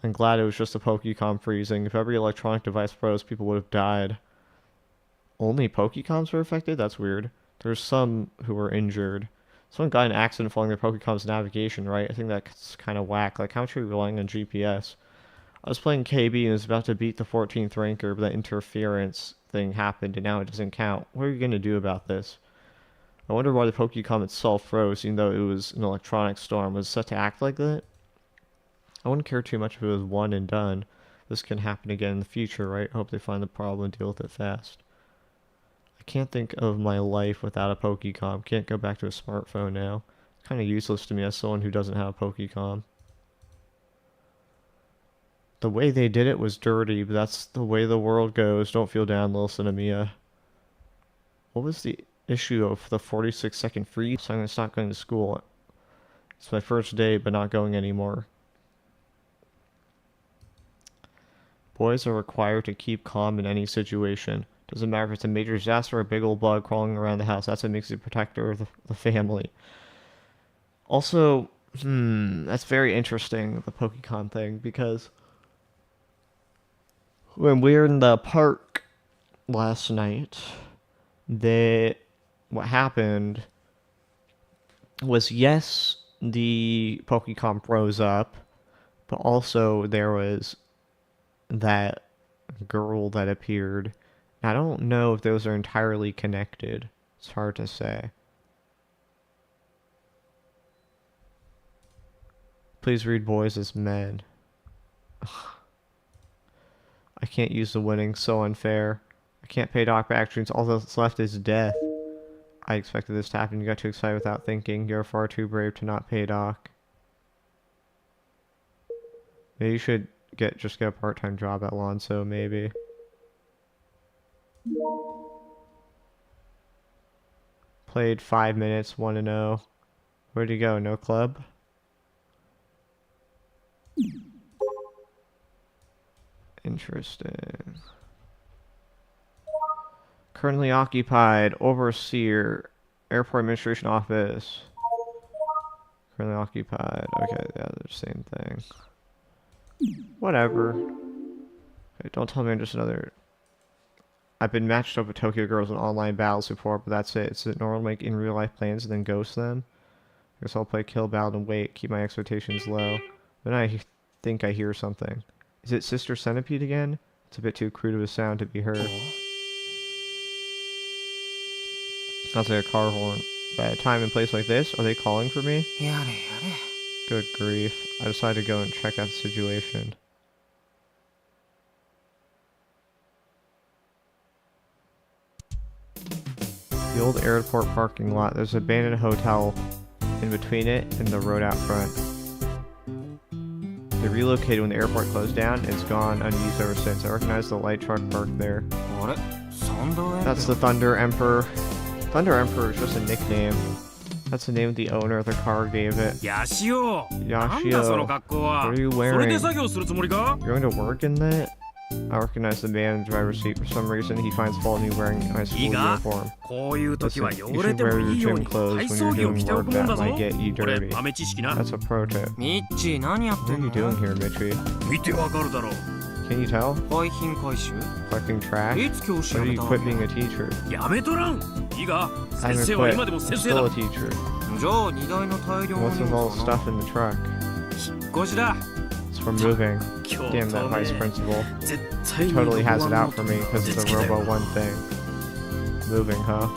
I'm glad it was just a Pokecom freezing. If every electronic device froze, people would have died. Only Pokecoms were affected? That's weird. There's some who were injured. Someone got in an accident following their Pokecom's navigation, right? I think that's kind of whack. Like, how much are we relying on GPS? I was playing KB and was about to beat the 14th ranker, but that interference thing happened and now it doesn't count. What are you going to do about this? I wonder why the Pokecom itself froze, even though it was an electronic storm. Was it set to act like that? I wouldn't care too much if it was one and done. This can happen again in the future, right? Hope they find the problem and deal with it fast. I can't think of my life without a Pokecom. Can't go back to a smartphone now. It's kind of useless to me as someone who doesn't have a Pokecom. The way they did it was dirty, but that's the way the world goes. Don't feel down, little Cinemia. What was the issue of the 46-second freeze? So I'm going to stop going to school. It's my first day, but not going anymore. Boys are required to keep calm in any situation. Doesn't matter if it's a major disaster or a big old bug crawling around the house. That's what makes you a protector of the family. Also, that's very interesting, the Pokecom thing, because when we were in the park last night, what happened was, yes, the Pokecom froze up, but also there was that girl that appeared. I don't know if those are entirely connected. It's hard to say. Please read boys as men. I can't use the winning, so unfair. I can't pay Doc back dreams. All that's left is death. I expected this to happen. You got too excited without thinking. You're far too brave to not pay Doc. Maybe you should just get a part-time job at Lonzo, maybe. Played 5 minutes, 1-0. Where'd he go? No club? Interesting. Currently occupied. Overseer. Airport Administration Office. Currently occupied. Okay, yeah, they're the same thing. Whatever. Okay, don't tell me I'm just another... I've been matched up with Tokyo girls in online battles before, but that's it. Is it normal to make in real life plans and then ghost them? Guess I'll play kill, battle, and wait. Keep my expectations low. Then I think I hear something. Is it Sister Centipede again? It's a bit too crude of a sound to be heard. Sounds like a car horn. But at a time and place like this, are they calling for me? Good grief. I decided to go and check out the situation. The old airport parking lot. There's an abandoned hotel in between it and the road out front. They relocated when the airport closed down and it's gone unused ever since. I recognize the light truck parked there. That's the Thunder Emperor. Thunder Emperor is just a nickname. That's the name the owner of the car gave it. Yashio, what are you wearing? You're going to work in that? I recognize the man in the driver's seat. For some reason, he finds fault in me wearing my school uniform. Listen, you should wear your gym clothes when you're doing work that might get you dirty. That's a pro tip. What are you doing here, Michi? Can you tell? Collecting trash? Why do you quit being a teacher? I haven't quit. I'm still a teacher. What's with all the stuff in the truck? It's for moving. Damn that vice principal. He totally has it out for me because of the Robo 1 thing. Moving, huh?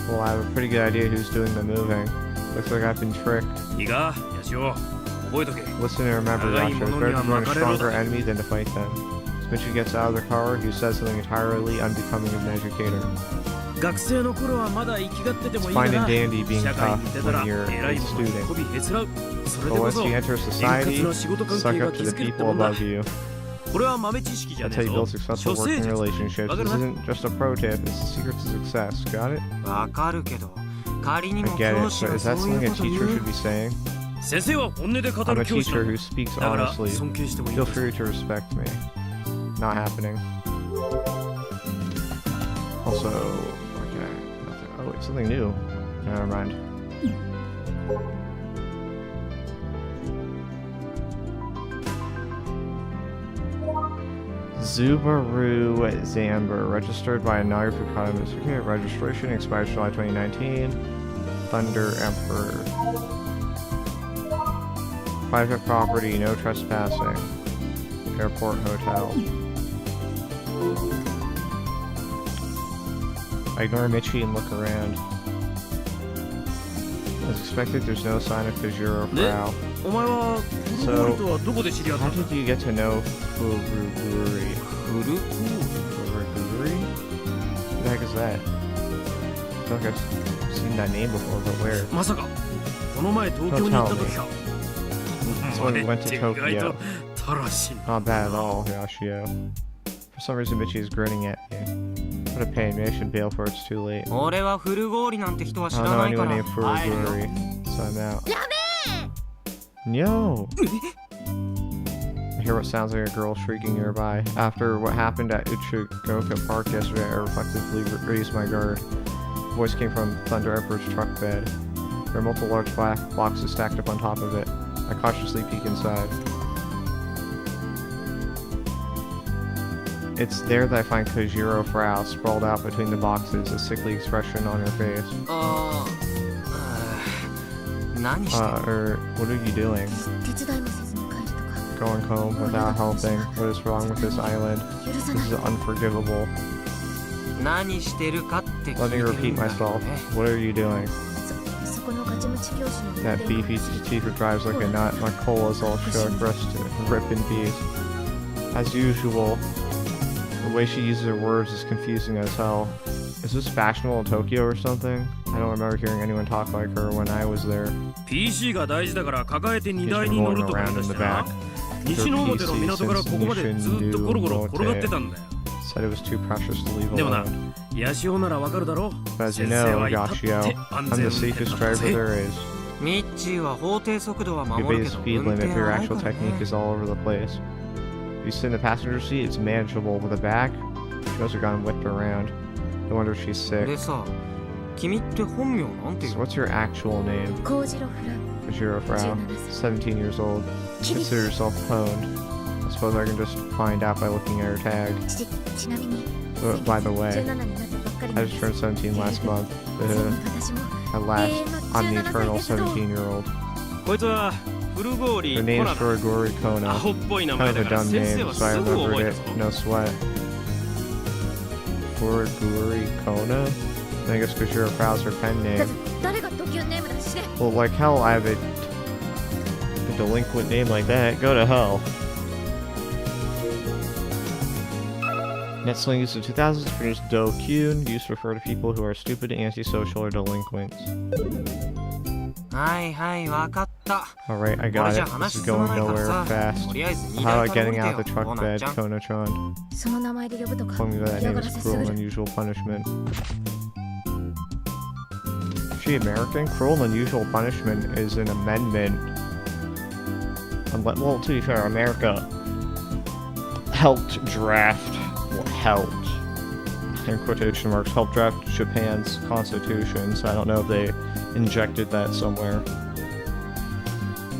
Well, I have a pretty good idea who's doing the moving. Looks like I've been tricked. Listen and remember, Yasha, it's better to join a stronger enemy than to fight them. As Michi gets out of the car, he says something entirely unbecoming of an educator. It's fine and dandy being tough when you're a student. But once you enter society, suck up to the people above you. That's how you build successful working relationships. This isn't just a pro tip, it's the secret to success. Got it? I get it, so is that something a teacher should be saying? I'm a teacher who speaks honestly. Feel free to respect me. Not happening. Also, okay, nothing. Oh wait, something new. Never mind. Subaru Zamber, registered by Nagi Fukada. Certificate of registration expires July 2019. Thunder Emperor. Private property, no trespassing. Airport hotel. I ignore Michi and look around. As expected, there's no sign of Kajiro Frau. So, how did you get to know Furuguri? Furuguri? What the heck is that? I feel like I've seen that name before, but where? Don't tell me. That's when we went to Tokyo. Not bad at all, Yashio. For some reason, Michi is grinning at me. What a pain, maybe I should bail before it's too late. I don't know anyone named Furuguri, so I'm out. No! I hear what sounds like a girl shrieking nearby. After what happened at Uchigoka Park yesterday, I reflectively raised my guard. The voice came from Thunder Emperor's truck bed. There are multiple large black boxes stacked up on top of it. I cautiously peek inside. It's there that I find Kojiro Frau sprawled out between the boxes, a sickly expression on her face. What are you doing? Going home without helping. What is wrong with this island? This is unforgivable. Let me repeat myself. What are you doing? That beefy teacher drives like a nut. My coal is all shook, for us to rip in peace. As usual, the way she uses her words is confusing as hell. Is this fashionable in Tokyo or something? I don't remember hearing anyone talk like her when I was there. She's been rolling around in the back. Said it was too precious to leave alone. But as you know, Yashio, I'm the safest driver there is. You obey the speed limit, but your actual technique is all over the place. If you sit in the passenger seat, it's manageable. With the back, she must have gotten whipped around. No wonder she's sick. 君って本名なんてい So うの？ what's your actual name? コウジロフラ Kajiro Frau, 17 17 years old. キリ Consider yourself pwned. I suppose I can just find out by looking at her tag. ちなみに By the way, 17になったばっかり I なんで just す turned 17 last month. そう私も At last, I'm the 17 eternal 歳ですと 17-year-old. こいつは古郡 Her コ name's ナだ。 Gorigori ア Kono. ホっぽい名 Kind 前 of だ a から dumb 先生 name, は so I すぐ覚 remembered えた it. ぞ。 No sweat. Gorigori Kono? I guess Kajiro Frau's her pen だって name. 誰がドキュンネームだしね Well, like hell, I have a delinquent name like that. Go to hell. Netsling used in 2000s to produce do-kyun, used to refer to people who are stupid, antisocial, or delinquents. はいはいわかった。 Alright, I これ got じゃ it. 話 This is 進ま going ないから nowhere さ。 fast. とりあえず荷 How 台 about から降 getting りて out よ the truck コナ bed, ちゃん。 Kono-chan? その名前で呼ぶとか Telling me that 嫌 name がら is せす cruel る and じゃん unusual punishment. Is she American? Cruel and unusual punishment is an amendment. Well, to be fair, America helped draft, well, helped, in quotation marks, helped draft Japan's constitution, so I don't know if they injected that somewhere.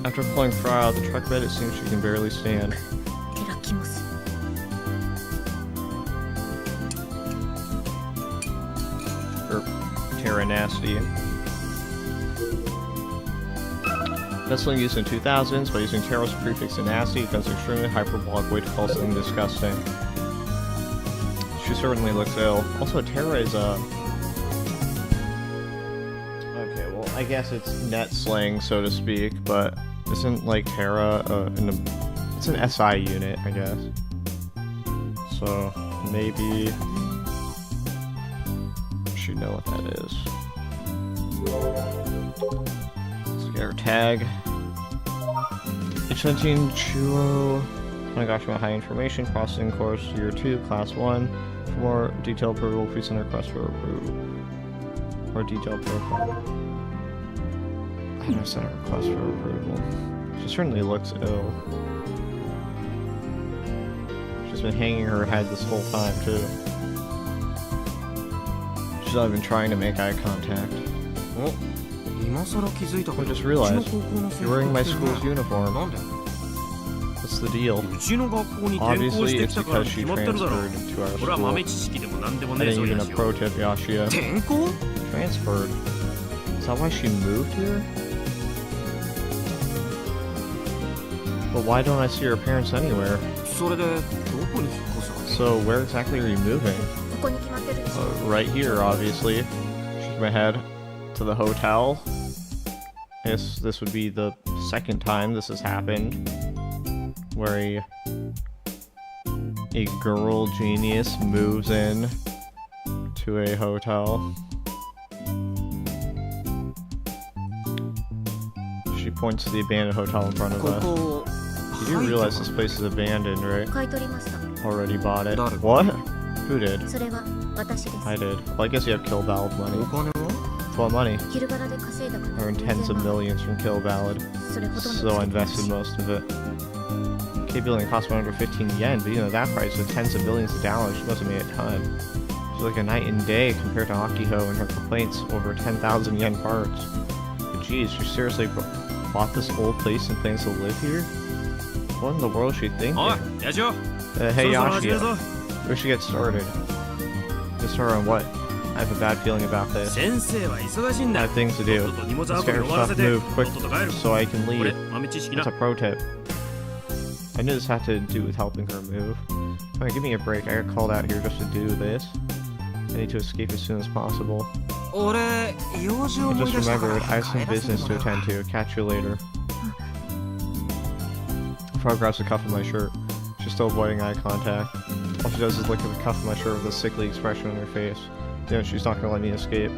After pulling Frau out of the truck bed, it seems she can barely stand. テラキモス Or Terra Nasty. Nestling used in 2000s, by using Terra's prefix to nasty, it becomes an extremely hyperbolic way to call something disgusting. She certainly looks ill. Also, Terra is okay, well, I guess it's net slang, so to speak, but isn't, like, Terra, it's an SI unit, I guess. So, maybe she'd know what that is. Let's get her tag. H17 Chuo Tanagashima High Information, Processing Course Year 2, Class 1. For more detailed approval, please send a request for approval. Or detailed profile. I don't send a request for approval. She certainly looks ill. She's been hanging her head this whole time, too. She's not even trying to make eye contact. お、今更気づいたけ I ど、 just うちの realized 高校の制 you're wearing my 服着てる school's ね。 uniform. なんで？ What's the deal? うちの学校に転校 Obviously, して it's きたから because に she 決まってるだろ。 transferred to our これは豆 school. 知識でもなんでも I ねえ didn't ぞ even や a しよ。 pro tip, Yashia. 転校？ Transferred. Is that why she moved here? But why don't I see her parents anywhere? それでどこに引っ越すわけ？ So where exactly are you moving? ここに決まってるでしょ Right here, obviously. Shake my head to the hotel. I guess this would be the second time this has happened, where a girl genius moves in to a hotel. She points to the abandoned hotel in front of こ us. こ You do realize this place is abandoned, right? 買い取りました Already bought it. Got it. What? Who did? それは私です I did. Well, I guess you have Kill Ballad お money. 金は？ What money? 昼バラで稼いだから Earned tens of millions from Kill Ballad. それほとんど So I 使ってないし invested most of it. K building cost 115 yen, but you know that price with tens of billions of dollars, she must have made a ton. She's like a night and day compared to Akiho and her complaints over 10,000 yen parts. But geez, she seriously bought this old place and plans to live here? What in the world is she thinking? おい、ヤジオ。 Hey そろそろ始める Yashia, ぞ。 where should she get started? Get started on what? I have a bad feeling about this. 先生は忙しいん I だ。 have things to と do. っとと荷物 Let's 運び get 終 her わら stuff せて、 moved と quick っとと帰る。 so I can こ leave. れ、豆知識 That's な a。pro tip. I knew this had to do with helping her move. Alright, give me a break. I got called out here just to do this. I need to escape as soon as possible. 俺、用事を I 思い just 出したから remembered I have some 帰らせて business も to らう attend to. Catch you later. Frog grabs the cuff of my shirt. She's still avoiding eye contact. All she does is look at the cuff of my shirt with a sickly expression on her face. Damn, she's not gonna let me escape.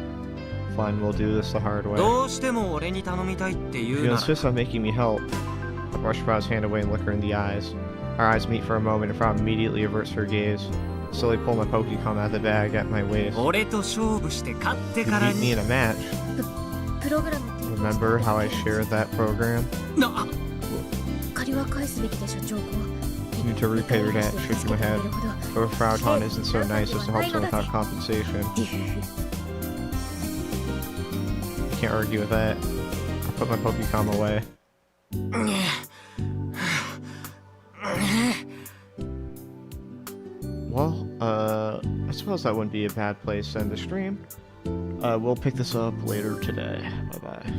Fine, we'll do this the hard way. どうしても俺に頼みたいって言 If う you なら insist on making me help. I brush Frau's hand away and look her in the eyes. Our eyes meet for a moment and Frau immediately averts her gaze. Slowly pull my Pokecom out of the bag at my waist. 俺と勝負して勝って You から beat me に in a match. プログラムって言ってました Remember how I shared that program? な、借りは返すべきでしょ長子 You need to repay your debt, shaking my head. But Frauton isn't so nice as to help someone without compensation. can't argue with that. I'll put my Pokecom away. Well, I suppose that wouldn't be a bad place to end the stream. We'll pick this up later today. Bye-bye.